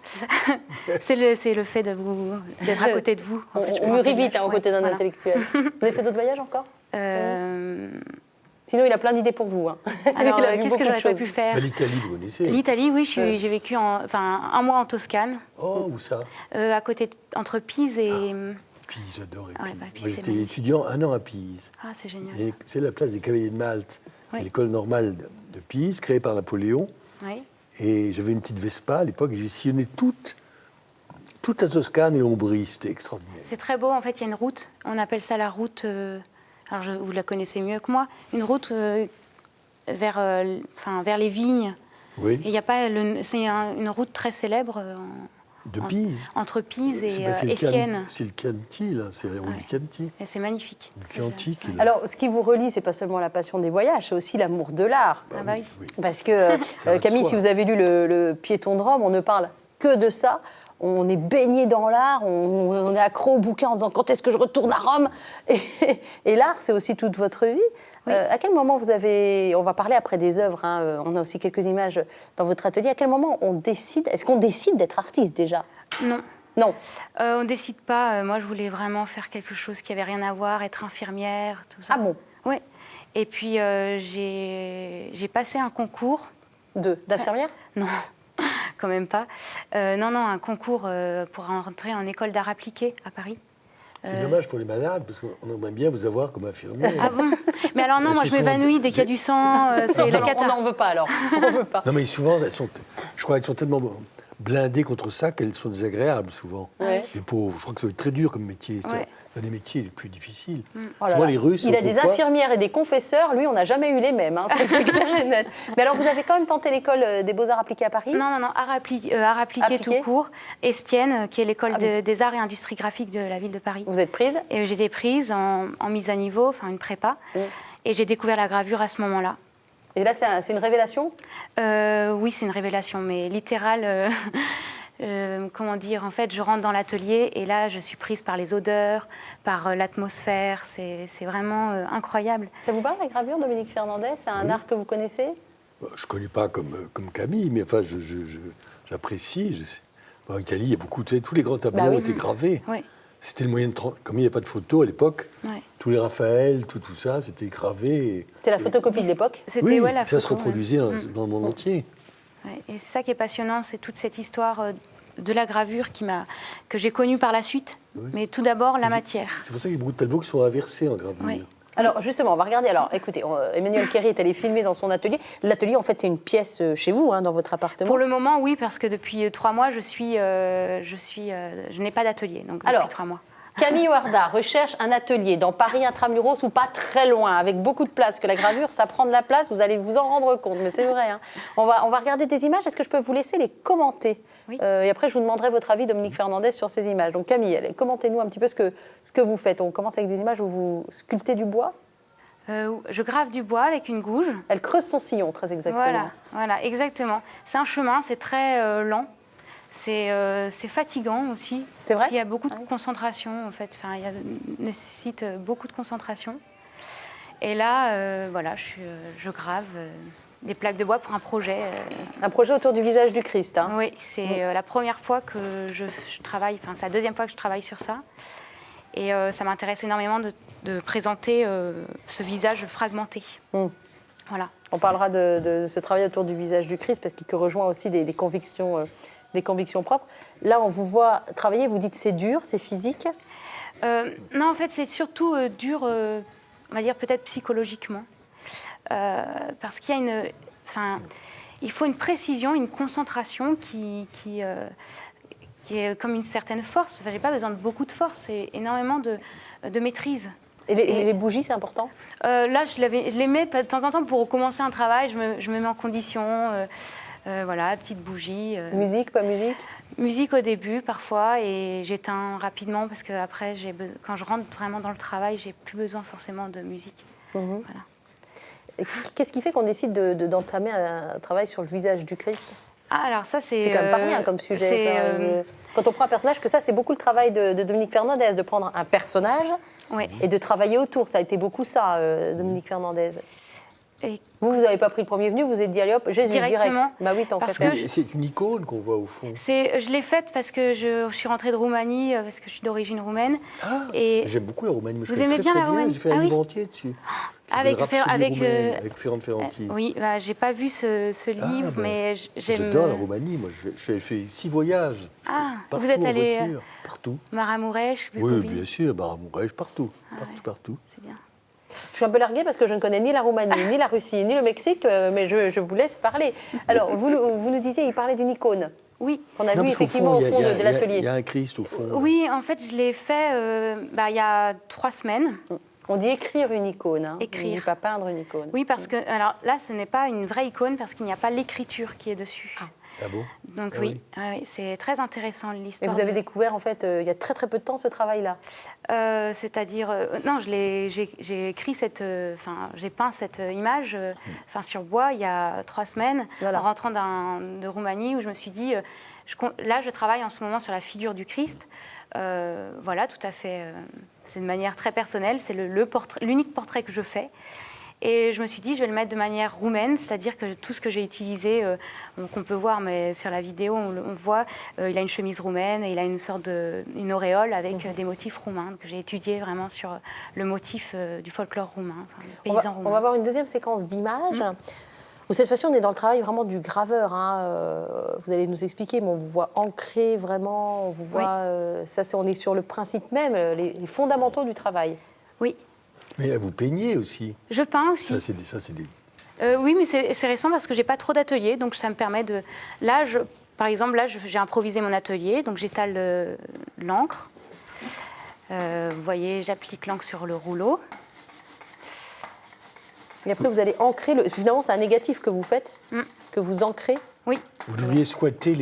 C'est le fait d'être à côté de vous. En fait, je peux On mûrit en vite faire. aux Ouais, côtés d'un voilà. intellectuel. Vous avez fait d'autres voyages encore? Euh, Sinon, il a plein d'idées pour vous. Hein. alors, Il a vu qu'est-ce beaucoup que de j'aurais pas choses. pu faire Bah, L'Italie, vous connaissez? L'Italie, oui, Ouais. j'ai vécu un mois en Toscane, Oh, où ça? à côté entre Pise et... Pise, j'adore Ouais, Pise. bah, Pise, Moi, c'est j'étais magnifique. étudiant 1 an à Pise. Ah, c'est génial. Et c'est la place des Cavaliers de Malte, qui est Oui. l'école normale de Pise, créée par Napoléon. Oui. Et j'avais une petite Vespa à l'époque, et j'ai sillonné toute la Toscane et l'Ombrie. C'était extraordinaire. C'est très beau, en fait, il y a une route, on appelle ça la route, alors vous la connaissez mieux que moi, une route vers les vignes. Oui, Et il y a pas, c'est une route très célèbre de Pise. entre Pise et, C'est et Sienne. C'est le Chianti, là. C'est la route Ouais. du Chianti. Et c'est magnifique. Le C'est- Chianti. qui est là. Alors, ce qui vous relie, c'est pas seulement la passion des voyages, c'est aussi l'amour de l'art. Ah bah oui. Parce que, va de Camille, soi. si vous avez lu le Piéton de Rome, on ne parle que de ça. On est baigné dans l'art, on est accro au bouquin en disant quand est-ce que je retourne à Rome. Et l'art, c'est aussi toute votre vie. À quel moment vous avez, on va parler après des œuvres, hein, on a aussi quelques images dans votre atelier. À quel moment on décide, est-ce qu'on décide d'être artiste déjà? Non. Non. On ne décide pas. Moi, je voulais vraiment faire quelque chose qui n'avait rien à voir, être infirmière, tout ça. Ah bon? Oui. Et puis, j'ai passé un concours. D'infirmière? Non, quand même pas. Non, un concours pour rentrer en école d'art appliqué à Paris. C'est dommage pour les malades, parce qu'on aimerait bien vous avoir comme infirmière. Ah bon? Mais alors non, Mais moi c'est je m'évanouis souvent- dès qu'il y a du sang, c'est la On cata. n'en veut pas alors. On veut pas. Non, mais souvent, je crois qu'elles sont tellement blindées contre ça qu'elles sont désagréables souvent. Ouais. Les pauvres, je crois que ça va être très dur comme métier. C'est Ouais. un des métiers les plus difficiles. Oh là Moi, là. les Russes, Il a des autrefois- infirmières et des confesseurs. Lui, on n'a jamais eu les mêmes. Hein, ça, c'est clair et net. Mais alors, vous avez quand même tenté l'école des Beaux-Arts appliqués à Paris? Non, art appliqué Appliqué. tout court. Estienne, qui est l'école des arts et industries graphiques de la ville de Paris. Vous êtes prise? Et j'ai été prise en mise à niveau, enfin une prépa. Et j'ai découvert la gravure à ce moment-là. Et là, c'est une révélation? Oui, c'est une révélation, mais littérale. Comment dire, en fait, je rentre dans l'atelier et là, je suis prise par les odeurs, par l'atmosphère. C'est vraiment incroyable. Ça vous parle, la gravure, Dominique Fernandez? C'est un art que vous connaissez? Je ne connais pas comme Camille, mais enfin, j'apprécie. En Italie, il y a beaucoup, tous les grands tableaux Bah oui. ont été gravés. Oui. C'était le moyen de... Comme il n'y a pas de photos à l'époque, Ouais. tous les Raphaël, tout ça, c'était gravé. C'était la photocopie de l'époque? C'était Oui, la ça photo. se reproduisait dans le monde entier. Ouais. Et c'est ça qui est passionnant, c'est toute cette histoire de la gravure que j'ai connue par la suite. Mais tout d'abord, la matière. C'est pour ça qu'il y a beaucoup de tableaux qui sont inversés en gravure. Oui. Alors, justement, on va regarder. Alors, écoutez, Emmanuel Kerry est allé filmer dans son atelier. L'atelier, en fait, c'est une pièce chez vous, hein, dans votre appartement. Pour le moment, oui, parce que depuis 3 mois, je n'ai pas d'atelier, donc depuis Alors, 3 mois. Camille Warda recherche un atelier dans Paris intramuros ou pas très loin, avec beaucoup de place. Que la gravure, ça prend de la place, vous allez vous en rendre compte, mais c'est vrai. Hein. On va regarder des images. Est-ce que je peux vous laisser les commenter? Oui. Et après, je vous demanderai votre avis, Dominique Fernandez, sur ces images. Donc, Camille, commentez-nous un petit peu ce que vous faites. On commence avec des images où vous sculptez du bois. Je grave du bois avec une gouge. Elle creuse son sillon, très exactement. Voilà, exactement. C'est un chemin, c'est très lent. C'est fatigant aussi. C'est vrai? Il y a beaucoup de concentration, en fait. Enfin, nécessite beaucoup de concentration. Et là, voilà, je grave des plaques de bois pour un projet. Un projet autour du visage du Christ. Hein. Oui, c'est la première fois que je travaille, enfin, c'est la deuxième fois que je travaille sur ça. Et ça m'intéresse énormément de présenter ce visage fragmenté. Voilà. On parlera de ce travail autour du visage du Christ, parce qu'il rejoint aussi des convictions propres. Là, on vous voit travailler, vous dites c'est dur, c'est physique. Non, en fait, c'est surtout dur, on va dire peut-être psychologiquement. Parce qu'il y a il faut une précision, une concentration qui est comme une certaine force. Enfin, j'ai pas besoin de beaucoup de force, c'est énormément de maîtrise. Et les bougies, c'est important? Là, je les mets de temps en temps pour commencer un travail, je me mets en condition. Voilà, petite bougie. Musique, pas musique? Musique au début, parfois, et j'éteins rapidement parce que après, quand je rentre vraiment dans le travail, j'ai plus besoin forcément de musique. Voilà. Et qu'est-ce qui fait qu'on décide d'entamer un travail sur le visage du Christ? Ah, alors ça, c'est quand même pas rien comme sujet. Quand on prend un personnage, que ça, c'est beaucoup le travail de Dominique Fernandez, de prendre un personnage et de travailler autour. Ça a été beaucoup ça, Dominique Fernandez. Et Vous n'avez pas pris le premier venu, vous êtes dit, allez hop, Jésus, direct. Bah oui, tant qu'à Parce faire. que C'est une icône qu'on voit au fond. je l'ai faite parce que je suis rentrée de Roumanie, parce que je suis d'origine roumaine. Et J'aime beaucoup la Roumanie. Vous aimez bien la Roumanie? J'ai fait un livre entier dessus. avec Ferrand Ferranti. oui, bah, j'ai pas vu ce livre, mais j'aime. J'adore la Roumanie. Moi, j'ai fait 6 voyages. Ah, Partout, vous êtes en allé voiture, partout. Maramuresh, Oui, bien sûr, Maramuresh, partout. Partout. C'est bien. Je suis un peu larguée parce que je ne connais ni la Roumanie, ni la Russie, ni le Mexique, mais je vous laisse parler. Alors, vous nous disiez, il parlait d'une icône Oui. qu'on a vue effectivement au fond de l'atelier. Il y a un Christ au fond. Oui, en fait, je l'ai fait il y a 3 semaines. On dit écrire une icône, hein. Écrire. On ne dit pas peindre une icône. Oui, parce que alors là, ce n'est pas une vraie icône parce qu'il n'y a pas l'écriture qui est dessus. Ah bon? Donc oui, c'est très intéressant Et l'histoire. vous avez découvert, en fait, il y a très très peu de temps, ce travail-là. C'est-à-dire, non, j'ai écrit j'ai peint cette image sur bois il y a 3 semaines, Voilà. en rentrant de Roumanie, où je me suis dit, là, je travaille en ce moment sur la figure du Christ. Voilà, tout à fait. C'est de manière très personnelle, c'est l'unique portrait que je fais. Et je me suis dit, je vais le mettre de manière roumaine, c'est-à-dire que tout ce que j'ai utilisé, qu'on peut voir, mais sur la vidéo, on voit, il a une chemise roumaine et il a une auréole avec des motifs roumains, que j'ai étudié vraiment sur le motif du folklore roumain, le paysan roumain. On va voir une deuxième séquence d'images. Où cette fois-ci, on est dans le travail vraiment du graveur. Vous allez nous expliquer, mais on vous voit ancré vraiment, on vous voit, on est sur le principe même, les fondamentaux du travail. Oui. Mais vous peignez aussi. Je peins aussi. Ça, c'est des... Oui, mais c'est récent parce que j'ai pas trop d'ateliers, donc ça me permet de... Là, Par exemple, là, j'ai improvisé mon atelier, donc j'étale l'encre. Vous voyez, j'applique l'encre sur le rouleau. Et après, vous allez ancrer. Finalement, c'est un négatif que vous faites, que vous ancrez. Oui, Vous devriez squatter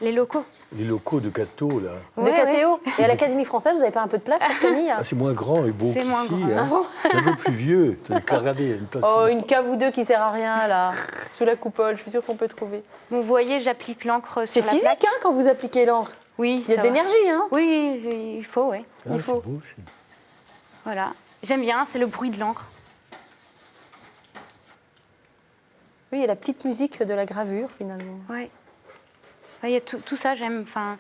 les locaux. les locaux de Cato, là. De Ouais, KTO. Et à l'Académie française, vous n'avez pas un peu de place pour Camille? Ah, c'est moins grand et beau C'est moins qu'ici. grand. Hein. C'est un peu plus vieux. T'as qu'à regarder, il y a une place. Oh, une cave ou deux qui sert à rien, là, sous la coupole. Je suis sûre qu'on peut trouver. Bon, vous voyez, j'applique l'encre C'est sur la physique, plaque. hein, quand vous appliquez l'encre. Oui, Il y a de ça va. l'énergie, hein. Oui, il faut, oui. Ah, Il faut. c'est beau, c'est... Voilà. J'aime bien, c'est le bruit de l'encre. Oui, il y a la petite musique de la gravure, finalement. Ouais. Ouais, il y a tout ça, j'aime. Enfin,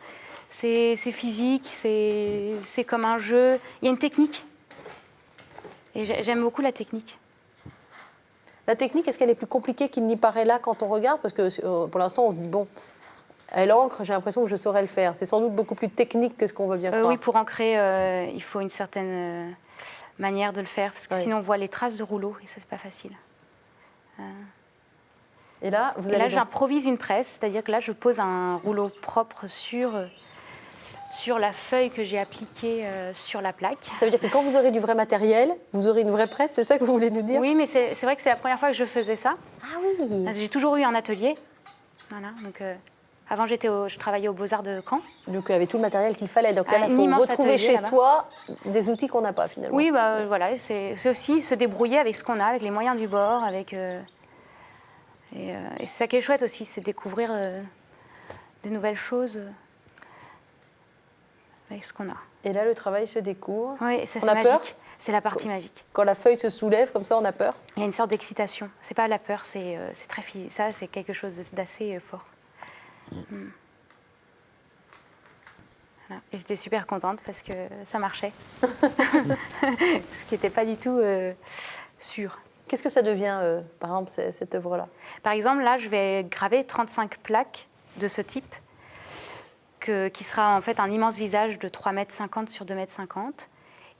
c'est physique, c'est comme un jeu. Il y a une technique. Et j'aime beaucoup la technique. La technique, est-ce qu'elle est plus compliquée qu'il n'y paraît là quand on regarde? Parce que pour l'instant, on se dit, bon, elle ancre, j'ai l'impression que je saurais le faire. C'est sans doute beaucoup plus technique que ce qu'on veut bien croire. Oui, pour ancrer, il faut une certaine manière de le faire, parce que Ouais. sinon on voit les traces de rouleau, et ça, c'est pas facile. Et là, vous Et là, allez donc- j'improvise une presse, c'est-à-dire que là, je pose un rouleau propre sur la feuille que j'ai appliquée sur la plaque. Ça veut dire que quand vous aurez du vrai matériel, vous aurez une vraie presse, c'est ça que vous voulez nous dire? Oui, mais c'est vrai que c'est la première fois que je faisais ça. Ah oui. J'ai toujours eu un atelier. Voilà, donc avant, je travaillais aux Beaux-Arts de Caen. Donc il y avait tout le matériel qu'il fallait. Donc là, Un il faut immense retrouver atelier, chez là-bas. soi des outils qu'on n'a pas finalement. Oui, bah, voilà, c'est aussi se débrouiller avec ce qu'on a, avec les moyens du bord, avec... et c'est ça qui est chouette aussi, c'est découvrir des nouvelles choses avec ce qu'on a. Et là, le travail se découvre. Oui, ça On c'est a peur magique. C'est la partie magique. Quand la feuille se soulève, comme ça, on a peur. Il y a une sorte d'excitation. C'est pas la peur, c'est très physique. Ça, c'est quelque chose d'assez fort. Mm. Voilà. Et j'étais super contente parce que ça marchait. Ce qui n'était pas du tout sûr. Qu'est-ce que ça devient, par exemple, cette œuvre-là? Par exemple, là, je vais graver 35 plaques de ce type, qui sera en fait un immense visage de 3,50 m sur 2,50 m.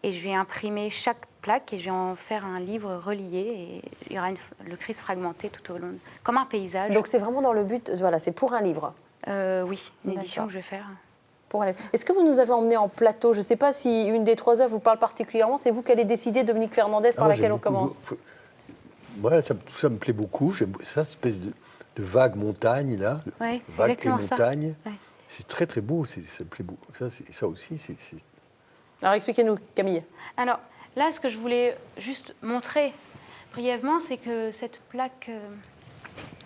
Et je vais imprimer chaque plaque et je vais en faire un livre relié. Et il y aura le Christ fragmenté tout au long, comme un paysage. Donc c'est vraiment dans le but, voilà, c'est pour un livre. Oui, une édition D'accord. que je vais faire. Pour aller. Est-ce que vous nous avez emmené en plateau? Je ne sais pas si une des trois œuvres vous parle particulièrement. C'est vous qui allez décider, Dominique Fernandez, par moi, laquelle j'aime on beaucoup. commence. Voilà, tout ça me plaît beaucoup. J'aime ça, cette espèce de vague montagne, là. Oui, c'est Vague et exactement ça. montagne. Ouais. C'est très, très beau. Ça me plaît beaucoup. Ça aussi, c'est... Alors expliquez-nous, Camille. Alors là, ce que je voulais juste montrer brièvement, c'est que cette plaque...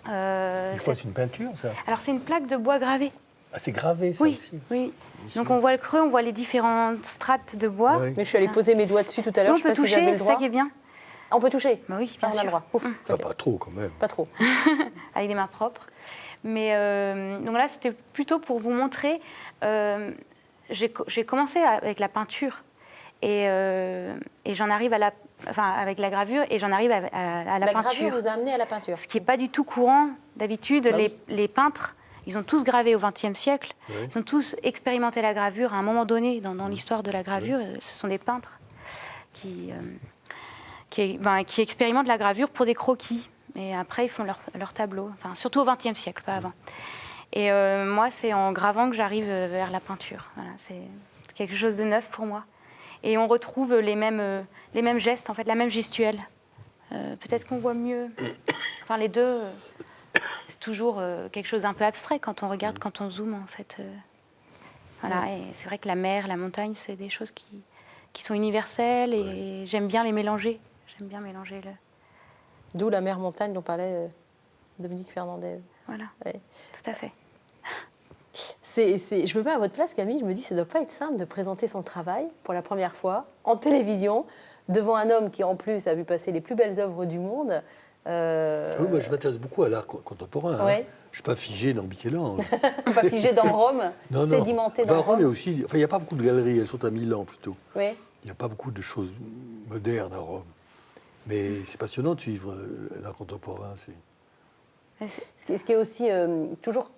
C'est quoi, c'est une peinture, ça? Alors c'est une plaque de bois gravé. Ah, c'est gravé, ça Oui, aussi. oui. Ici. Donc on voit le creux, on voit les différentes strates de bois. Ouais. Mais je suis allée poser mes doigts dessus tout à l'heure. On Je sais peut pas si j'avais toucher, le c'est droit. ça qui est bien. On peut toucher. Bah oui, Ah, bien on a sûr. le droit. Ouf. Enfin, Ok. pas trop, quand même. Pas trop. Avec des mains propres. Mais donc là, c'était plutôt pour vous montrer. J'ai commencé avec la peinture et j'en arrive à avec la gravure et j'en arrive à la La gravure peinture. vous a amené à la peinture. Ce qui n'est pas du tout courant d'habitude. Bah oui. Les peintres, ils ont tous gravé au XXe siècle. Oui. Ils ont tous expérimenté la gravure à un moment donné dans l'histoire de la gravure. Ce sont des peintres qui expérimentent la gravure pour des croquis. Et après, ils font leur tableau. Enfin, surtout au XXe siècle, pas avant. Et moi, c'est en gravant que j'arrive vers la peinture. Voilà, c'est quelque chose de neuf pour moi. Et on retrouve les mêmes gestes, en fait, la même gestuelle. Peut-être qu'on voit mieux. Enfin, les deux, c'est toujours quelque chose d'un peu abstrait quand on regarde, quand on zoome, en fait. Voilà, et c'est vrai que la mer, la montagne, c'est des choses qui sont universelles et j'aime bien les mélanger. J'aime bien mélanger le... D'où la mer montagne dont parlait Dominique Fernandez. Voilà, Ouais. tout à fait. Je me mets à votre place, Camille, je me dis ça ne doit pas être simple de présenter son travail pour la première fois en télévision devant un homme qui en plus a vu passer les plus belles œuvres du monde. Oui, moi, je m'intéresse beaucoup à l'art contemporain. Ouais. Hein. Je ne suis pas figé dans Michel-Ange. Pas figé dans Rome, Non, non. sédimenté Ben, dans Rome, Rome. est aussi... Enfin, il n'y a pas beaucoup de galeries, elles sont à Milan plutôt. Oui. Il n'y a pas beaucoup de choses modernes à Rome. Mais c'est passionnant de suivre l'art contemporain. Ce qui est aussi toujours,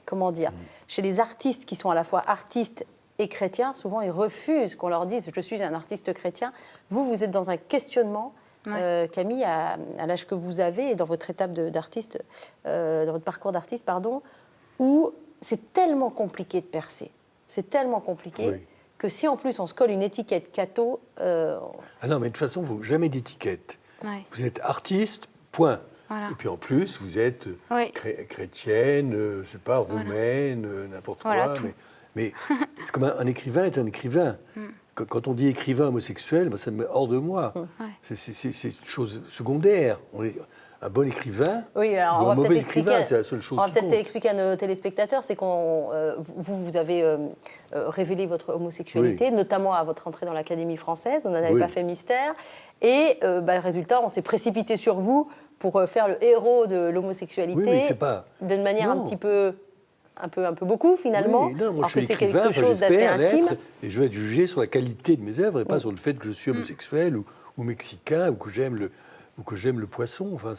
comment dire, chez les artistes qui sont à la fois artistes et chrétiens, souvent ils refusent qu'on leur dise « je suis un artiste chrétien ». Vous êtes dans un questionnement Camille, à l'âge que vous avez et dans votre étape d'artiste, dans votre parcours d'artiste, pardon, où c'est tellement compliqué de percer. C'est tellement compliqué que si en plus on se colle une étiquette catho... Ah non, mais de toute façon, il ne faut jamais d'étiquette. Ouais. Vous êtes artiste, point. Voilà. Et puis en plus, vous êtes chrétienne, je ne sais pas, roumaine, n'importe quoi. Mais c'est comme un écrivain est un écrivain. Quand on dit écrivain homosexuel, ben, ça me met hors de moi. C'est une chose secondaire. Un bon écrivain, oui, alors ou un mauvais écrivain, c'est la seule chose qui compte. On va peut-être expliquer à nos téléspectateurs, c'est que vous avez révélé votre homosexualité, notamment à votre entrée dans l'Académie française. On n'en avait pas fait mystère. Et résultat, on s'est précipité sur vous pour faire le héros de l'homosexualité d'une manière un petit peu... Un peu beaucoup, finalement. Oui, non, moi, je suis écrivain, j'espère l'être, et je vais être jugé sur la qualité de mes œuvres et pas sur le fait que je suis homosexuel ou mexicain ou que j'aime le poisson. Enfin,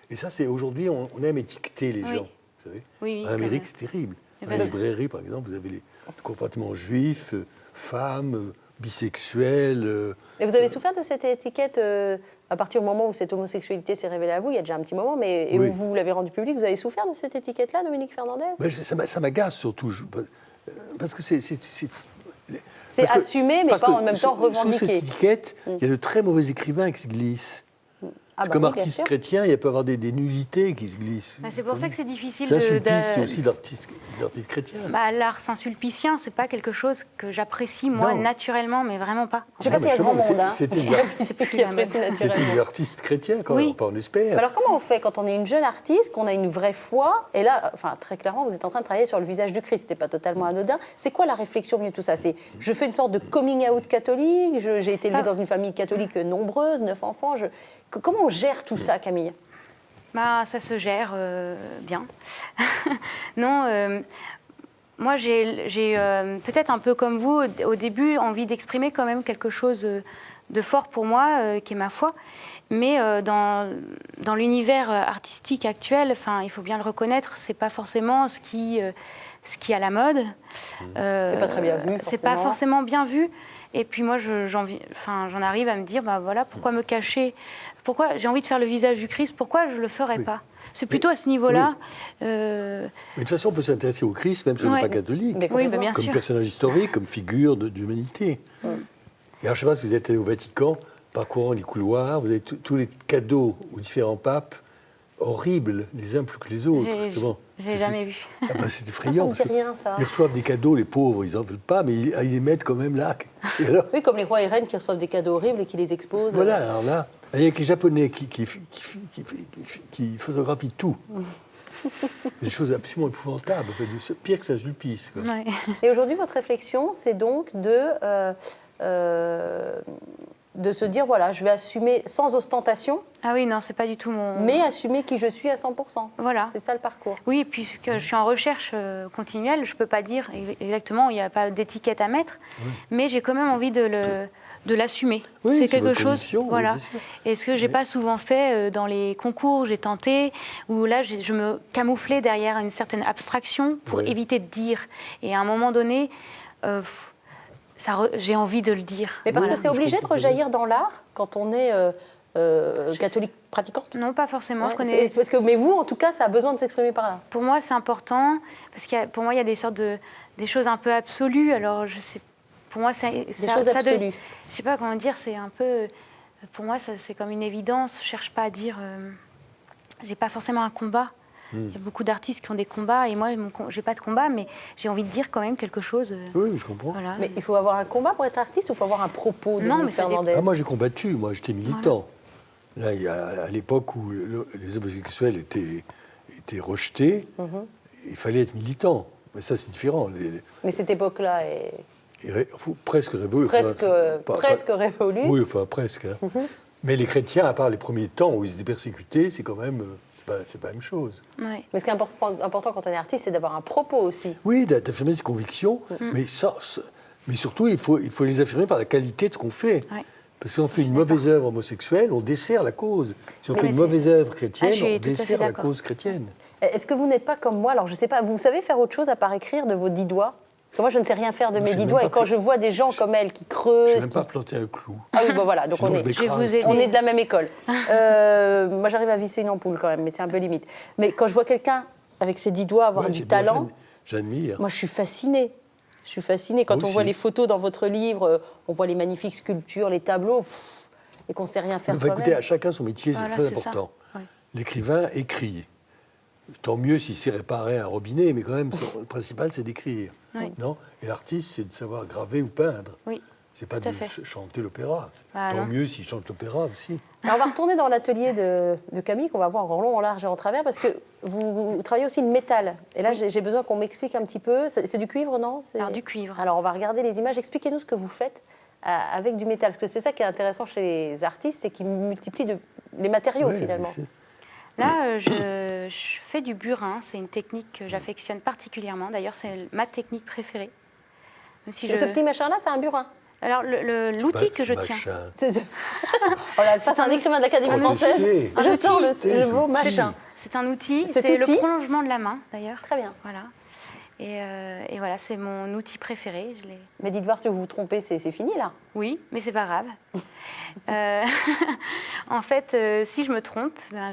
et ça, c'est aujourd'hui, on aime étiqueter les gens. Vous savez, en Amérique, c'est terrible. Dans la librairie, par exemple, vous avez les comportements juifs, femmes, bisexuels. Et vous avez souffert de cette étiquette à partir du moment où cette homosexualité s'est révélée à vous, il y a déjà un petit moment, mais où vous l'avez rendue publique, vous avez souffert de cette étiquette-là, Dominique Fernandez? Ça m'agace surtout, parce que c'est assumé, mais pas en même temps revendiqué. Sous cette étiquette, il y a de très mauvais écrivains qui se glissent. Comme artiste chrétien, il peut y avoir des nullités qui se glissent. C'est pour ça que c'est difficile Saint-Sulpice, c'est aussi des artistes chrétiens. L'art saint-sulpicien, c'est pas quelque chose que j'apprécie, moi, naturellement, mais vraiment pas. Je ne sais pas s'il y a grand monde. C'était des artistes chrétiens, quand même, enfin, on espère. Alors comment on fait quand on est une jeune artiste, qu'on a une vraie foi, et là, très clairement, vous êtes en train de travailler sur le visage du Christ, c'était pas totalement anodin. C'est quoi la réflexion de tout ça? Je fais une sorte de coming out catholique, j'ai été élevée dans une famille catholique nombreuse, 9 enfants. Comment on gère tout ça, Camille? Ça se gère bien. Non, moi j'ai peut-être un peu comme vous, au début, envie d'exprimer quand même quelque chose de fort pour moi, qui est ma foi. Mais dans l'univers artistique actuel, il faut bien le reconnaître, c'est pas forcément ce qui est à la mode. C'est pas très bien vu, forcément. C'est pas forcément bien vu. Et puis moi, j'en arrive à me dire, voilà, pourquoi me cacher? Pourquoi j'ai envie de faire le visage du Christ? Pourquoi je le ferais pas? C'est plutôt à ce niveau-là. Mais de toute façon, on peut s'intéresser au Christ, même si on n'est pas catholique. Bien comme sûr. personnage historique, comme figure d'humanité. Et alors, je ne sais pas si vous êtes allé au Vatican, parcourant les couloirs, vous avez tous les cadeaux aux différents papes, horribles, les uns plus que les autres. Je l'ai jamais vu. C'est effrayant. Ça me dit rien, ça. Ils reçoivent des cadeaux, les pauvres, ils n'en veulent pas, mais ils les mettent quand même là. Oui, comme les rois et reines qui reçoivent des cadeaux horribles et qui les exposent. Voilà, alors là, il y a que les Japonais qui photographient tout. Des choses absolument épouvantables, pire que Saint-Sulpice. Ouais. Et aujourd'hui, votre réflexion, c'est donc de se dire, voilà, je vais assumer sans ostentation. Ah oui, non, c'est pas du tout mon... Mais assumer qui je suis à 100%. Voilà. C'est ça le parcours. Oui, puisque je suis en recherche continuelle, je peux pas dire exactement, il n'y a pas d'étiquette à mettre, mais j'ai quand même envie de l'assumer. Oui, c'est quelque chose, voilà. Et ce que j'ai pas souvent fait dans les concours, j'ai tenté, où là, je me camouflais derrière une certaine abstraction pour éviter de dire. Et à un moment donné... j'ai envie de le dire. Mais parce que c'est obligé de rejaillir dans l'art quand on est catholique pratiquante? Non, pas forcément. Mais vous, en tout cas, ça a besoin de s'exprimer par là. Pour moi, c'est important, parce que pour moi, il y a des sortes des choses un peu absolues. Alors, je sais, pour moi, c'est... Des choses absolues. Je sais pas comment dire, c'est un peu... Pour moi, c'est comme une évidence. Je cherche pas à dire... j'ai pas forcément un combat. Il y a beaucoup d'artistes qui ont des combats, et moi, j'ai pas de combat, mais j'ai envie de dire quand même quelque chose. Oui, je comprends. Voilà. Mais il faut avoir un combat pour être artiste, ou il faut avoir un propos de Fernandez? Moi, j'ai combattu. Moi, j'étais militant. Voilà. Là, à l'époque où les homosexuels étaient rejetés, il fallait être militant. Mais ça, c'est différent. Mais cette époque-là est... presque révolue. Presque révolue. Oui, enfin, presque. Hein. Mais les chrétiens, à part les premiers temps où ils étaient persécutés, c'est quand même... C'est pas la même chose. Ouais. Mais ce qui est important quand on est artiste, c'est d'avoir un propos aussi. Oui, d'affirmer ses convictions, mais surtout, il faut les affirmer par la qualité de ce qu'on fait. Ouais. Parce que si on fait une mauvaise œuvre homosexuelle, on dessert la cause. Si on fait une mauvaise œuvre chrétienne, on dessert la cause chrétienne. Est-ce que vous n'êtes pas comme moi? Alors, je ne sais pas, vous savez faire autre chose à part écrire de vos 10 doigts? Parce que moi, je ne sais rien faire de Moi, mes je sais 10 même doigts. pas Et quand je vois des gens comme elle qui Je creusent... ne même pas planter un clou. Ah oui, bon voilà, donc Sinon, on je est... Je vais m'écrase. vous aider. On est de la même école. Moi, j'arrive à visser une ampoule quand même, mais c'est un peu limite. Mais quand je vois quelqu'un avec ses 10 doigts avoir Ouais, du c'est bien, talent, j'admire. moi, je suis fascinée. Je suis fascinée. Quand Moi on voit aussi. les photos dans votre livre, on voit les magnifiques sculptures, les tableaux, et qu'on ne sait rien faire Enfin, écoutez, soi-même. à chacun son métier, Voilà, c'est très c'est ça. important. Ouais. L'écrivain écrit. Tant mieux s'il sait réparer un robinet, mais quand même, le principal, c'est d'écrire. Oui. Non. Et l'artiste, c'est de savoir graver ou peindre. Oui, C'est pas tout à de fait. chanter l'opéra. Bah, Tant non. mieux s'il chante l'opéra aussi. Alors, on va retourner dans l'atelier de Camille, qu'on va voir en long, en large et en travers, parce que vous travaillez aussi le métal. Et là, j'ai besoin qu'on m'explique un petit peu. C'est du cuivre, non? Alors, du cuivre. Alors, on va regarder les images. Expliquez-nous ce que vous faites avec du métal. Parce que c'est ça qui est intéressant chez les artistes, c'est qu'ils multiplient les matériaux, Ouais, finalement. mais Là, je fais du burin. C'est une technique que j'affectionne particulièrement. D'ailleurs, c'est ma technique préférée. Même si Ce petit machin-là, c'est un burin. Alors, l'outil que je tiens. Machin. Voilà, ça, c'est un écrivain de l'Académie française. Protester. Je sors le Protester, mot je machin. C'est un outil. Cet C'est le outil prolongement de la main, d'ailleurs. Très bien. Voilà. Et voilà, c'est mon outil préféré. Je l'ai. Mais dites voir si vous vous trompez, c'est fini, là. Oui, mais c'est pas grave. En fait, si je me trompe, ben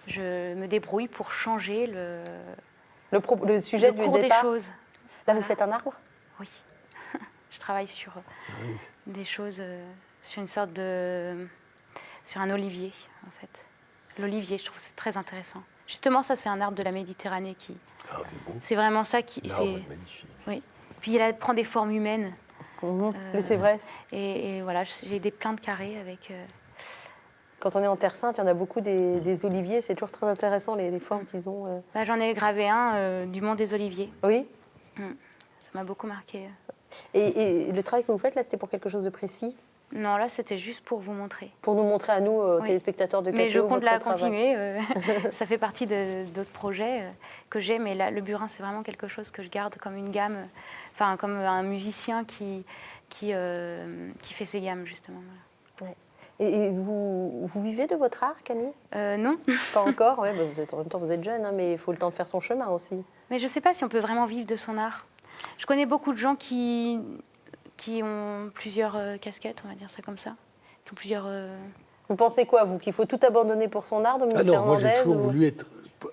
je me débrouille pour changer Le sujet le du cours des départ. choses. Là, vous faites un arbre. Oui. Je travaille sur des choses, sur une sorte de... sur un olivier, en fait. L'olivier, je trouve que c'est très intéressant. Justement, ça, c'est un arbre de la Méditerranée qui... Ah, c'est beau. C'est vraiment ça qui... L'arbre est magnifique. Oui. Puis il prend des formes humaines. Mais c'est vrai. Et voilà, j'ai des pleins de carrés avec... Quand on est en Terre Sainte, il y en a beaucoup des oliviers. C'est toujours très intéressant, les formes qu'ils ont. Là, j'en ai gravé un du Mont des Oliviers. Oui. Ça m'a beaucoup marqué. Et le travail que vous faites, là, c'était pour quelque chose de précis? Non, là, c'était juste pour vous montrer. Pour nous montrer à nous, Oui. téléspectateurs de Mais je KTO, compte votre la travail. continuer. Ça fait partie d'autres projets que j'ai. Mais là, le burin, c'est vraiment quelque chose que je garde comme une gamme. Enfin, comme un musicien qui fait ses gammes, justement. Voilà. Ouais. Et vous vivez de votre art, Camille? Non, Pas encore. Ouais, en même temps, vous êtes jeune, hein, mais il faut le temps de faire son chemin aussi. mais je ne sais pas si on peut vraiment vivre de son art. Je connais beaucoup de gens qui ont plusieurs casquettes, on va dire ça comme ça. Qui ont plusieurs... Vous pensez quoi, vous, qu'il faut tout abandonner pour son art, Dominique Ah non, moi j'ai Fernandez toujours ou- voulu être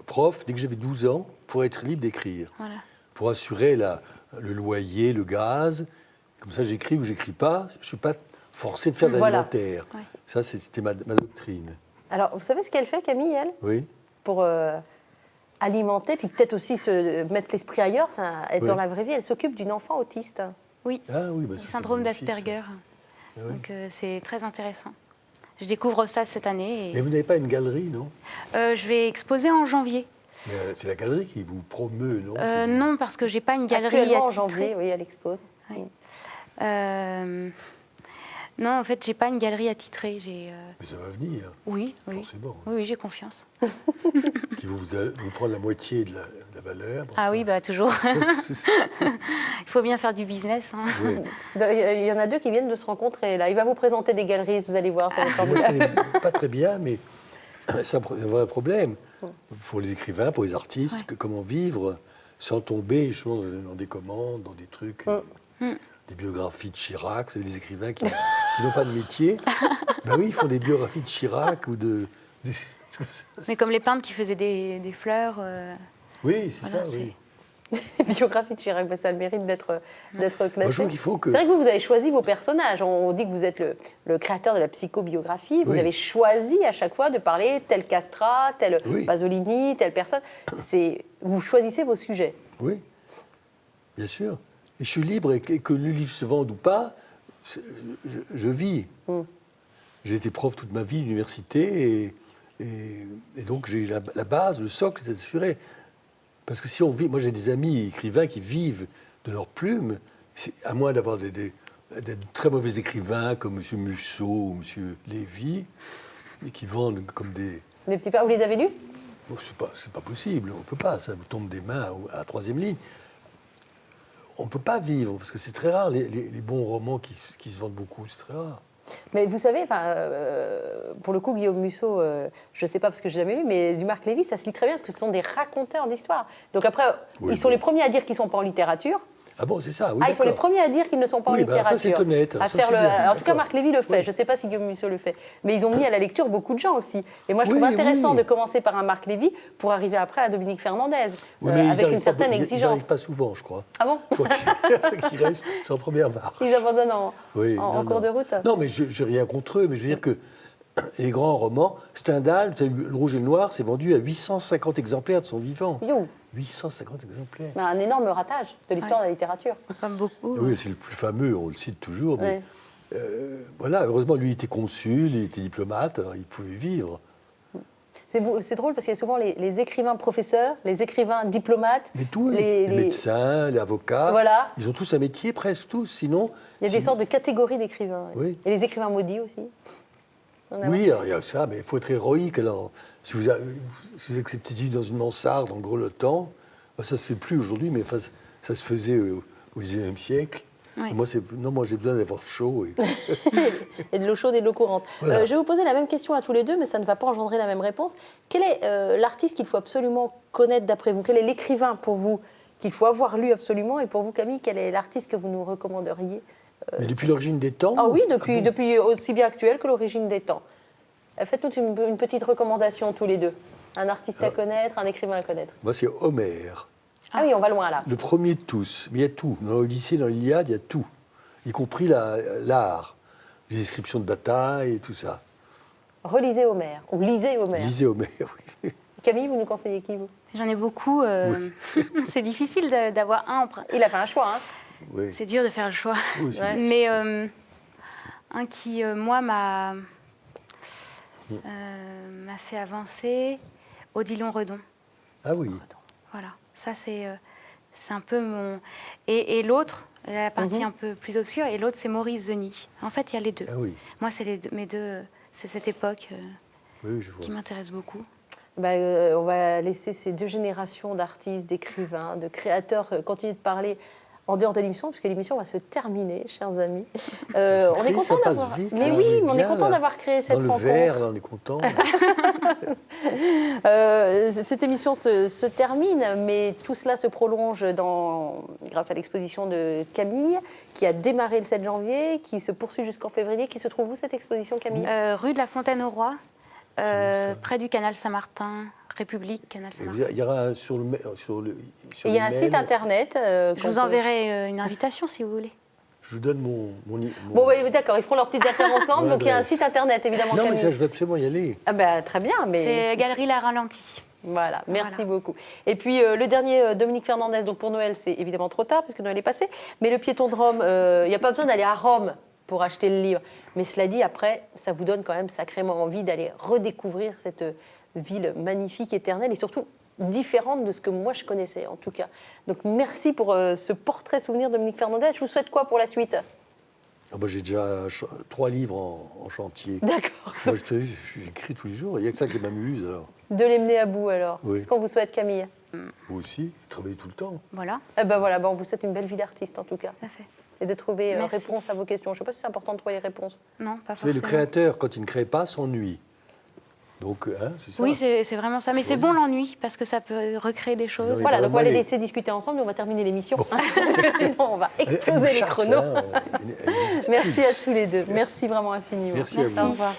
prof dès que j'avais 12 ans pour être libre d'écrire. Voilà. Pour assurer le loyer, le gaz. Comme ça, j'écris ou j'écris pas. Je ne suis pas forcé de faire de Voilà. l'alimentaire. Ouais. Ça, c'était ma doctrine. Alors, vous savez ce qu'elle fait, Camille, elle, Oui. pour alimenter, puis peut-être aussi se mettre l'esprit ailleurs, ça, être Oui. dans la vraie vie? Elle s'occupe d'une enfant autiste. Oui, Ah oui, bah, le ça, c'est syndrome magnifique, ça. d'Asperger. Ah oui. Donc c'est très intéressant. Je découvre ça cette année. Et vous n'avez pas une galerie, non? Je vais exposer en janvier. Mais, c'est la galerie qui vous promeut, non? Non, parce que j'ai pas une galerie Actuellement, en attitrée. janvier, oui, elle expose. Non, en fait, j'ai pas une galerie attitrée. Mais ça va venir, Oui, forcément. oui, j'ai confiance. Qui vous prend la moitié de la valeur. Ah oui, bah toujours. C'est- Il faut bien faire du business. Hein. oui. Il y en a deux qui viennent de se rencontrer, là. Il va vous présenter des galeries, vous allez voir, ça va être Moi, je formidable. connais pas très bien, mais c'est un vrai problème pour les écrivains, pour les artistes, Ouais. comment vivre sans tomber justement dans des commandes, dans des trucs, des biographies de Chirac, c'est des écrivains qui n'ont pas de métier. Ben oui, ils font des biographies de Chirac ou des- Mais comme les peintres qui faisaient des fleurs. Oui, c'est Voilà, ça, oui. Biographie de Chirac, ça a le mérite d'être classé. Moi, je trouve qu'il faut que... C'est vrai que vous avez choisi vos personnages. On dit que vous êtes le créateur de la psychobiographie. Vous Oui. avez choisi à chaque fois de parler tel Castra, tel Oui. Pasolini, telle personne. Vous choisissez vos sujets. Oui, bien sûr. Et je suis libre et que le livre se vende ou pas, je vis. J'ai été prof toute ma vie à l'université et donc j'ai la base, le socle, c'est assuré. Parce que si on vit, moi j'ai des amis écrivains qui vivent de leur plume, à moins d'avoir des très mauvais écrivains comme M. Musso ou M. Lévy, et qui vendent comme des... Des petits pères, vous les avez lus? Bon, c'est pas possible, on ne peut pas, ça vous tombe des mains à la troisième ligne. On ne peut pas vivre, parce que c'est très rare, les bons romans qui se vendent beaucoup, c'est très rare. Mais vous savez, pour le coup, Guillaume Musso, je ne sais pas parce que je n'ai jamais lu, mais du Marc Lévy, ça se lit très bien parce que ce sont des raconteurs d'histoires. Donc après, ils sont les premiers à dire qu'ils ne sont pas en littérature. Ah bon, c'est ça, oui, ils sont les premiers à dire qu'ils ne sont pas en littérature. Ça, c'est honnête. En tout cas, Marc Lévy le fait. Je ne sais pas si Guillaume Musso le fait. Mais ils ont mis à la lecture beaucoup de gens aussi. Et moi, je trouve intéressant de commencer par un Marc Lévy pour arriver après à Dominique Fernandez, avec une certaine exigence. Ils n'arrivent pas souvent, je crois. Ah bon? Il faut qu'ils restent sur la première marche. Ils abandonnent en cours de route. Non, mais je n'ai rien contre eux, mais je veux dire que les grands romans, Stendhal, Le Rouge et le Noir, s'est vendu à 850 exemplaires de son vivant. 850 exemplaires. Mais un énorme ratage de l'histoire de la littérature. Comme beaucoup. Oui, c'est le plus fameux, on le cite toujours. Mais voilà, heureusement, lui, il était consul, il était diplomate, alors il pouvait vivre. C'est drôle parce qu'il y a souvent les écrivains professeurs, les écrivains diplomates. Mais tous, les médecins, les avocats, voilà. Ils ont tous un métier, presque tous. Sinon, il y a des sortes de catégories d'écrivains. Oui. Et les écrivains maudits aussi. Oui, alors, il y a ça, mais il faut être héroïque. Alors, si vous acceptez de vivre dans une mansarde en grelottant, ça ne se fait plus aujourd'hui, mais ça se faisait au XIXe siècle. Oui. Moi, j'ai besoin d'avoir chaud. Et de l'eau chaude et de l'eau courante. Voilà. Je vais vous poser la même question à tous les deux, mais ça ne va pas engendrer la même réponse. Quel est l'artiste qu'il faut absolument connaître d'après vous? Quel est l'écrivain pour vous qu'il faut avoir lu absolument? Et pour vous, Camille, quel est l'artiste que vous nous recommanderiez? Mais depuis l'origine des temps? Ah oui, depuis aussi bien actuel que l'origine des temps. Faites-nous une petite recommandation tous les deux. Un artiste à connaître, un écrivain à connaître. Moi, c'est Homère. Ah oui, on va loin là. Le premier de tous. Mais il y a tout. Dans l'Odyssée, dans l'Iliade, il y a tout. Y compris l'art. Les descriptions de bataille et tout ça. Relisez Homère. Ou lisez Homère. Lisez Homère, oui. Camille, vous nous conseillez qui, vous? J'en ai beaucoup. Oui. C'est difficile d'avoir un. Il a fait un choix, hein? Oui. C'est dur de faire le choix. Oui, mais un qui, moi, m'a fait avancer, Odilon Redon. Ah oui. Redon. Voilà, ça c'est un peu mon... Et l'autre, la partie un peu plus obscure, et l'autre c'est Maurice Zeny. En fait, il y a les deux. Ah oui. Moi, c'est c'est cette époque qui m'intéresse beaucoup. On va laisser ces deux générations d'artistes, d'écrivains, de créateurs continuer de parler en dehors de l'émission, puisque l'émission va se terminer, chers amis. On est content d'avoir. Mais oui, mais on est content d'avoir créé cette rencontre. Dans le verre, on est content. Cette émission se termine, mais tout cela se prolonge grâce à l'exposition de Camille, qui a démarré le 7 janvier, qui se poursuit jusqu'en février. Qui se trouve où, cette exposition, Camille? Rue de la Fontaine-au-Roi, près du canal Saint-Martin. République, Canal Saint-Martin. Il y aura il y a un site internet. Je vous enverrai une invitation si vous voulez. Je vous donne mon... Bon, oui, d'accord, ils feront leurs petites affaires ensemble. Donc il y a un site internet, évidemment. Non, mais ça, je veux absolument y aller. Ah ben, très bien. Mais... C'est Galerie La Ralentie. Voilà, merci beaucoup. Et puis le dernier, Dominique Fernandez, donc pour Noël, c'est évidemment trop tard, puisque Noël est passé. Mais le piéton de Rome, il n'y a pas besoin d'aller à Rome pour acheter le livre. Mais cela dit, après, ça vous donne quand même sacrément envie d'aller redécouvrir cette ville magnifique, éternelle et surtout différente de ce que moi je connaissais en tout cas. Donc merci pour ce portrait souvenir de Dominique Fernandez. Je vous souhaite quoi pour la suite? J'ai déjà 3 livres en chantier. D'accord. J'écris tous les jours, il n'y a que ça qui m'amuse. De les mener à bout alors. Oui. Ce qu'on vous souhaite, Camille? Vous aussi, travaillez tout le temps. Voilà. Voilà, on vous souhaite une belle vie d'artiste en tout cas. Tout à fait. Et de trouver réponse à vos questions. Je ne sais pas si c'est important de trouver les réponses. Non, pas forcément. Le créateur, quand il ne crée pas, s'ennuie. Donc, c'est ça. Oui, c'est vraiment ça. Mais c'est bon l'ennui, parce que ça peut recréer des choses. Voilà, donc on va les laisser discuter ensemble et on va terminer l'émission. Bon. On va exploser les chronos. Merci à tous les deux. Merci vraiment infiniment. Merci à vous. Au revoir.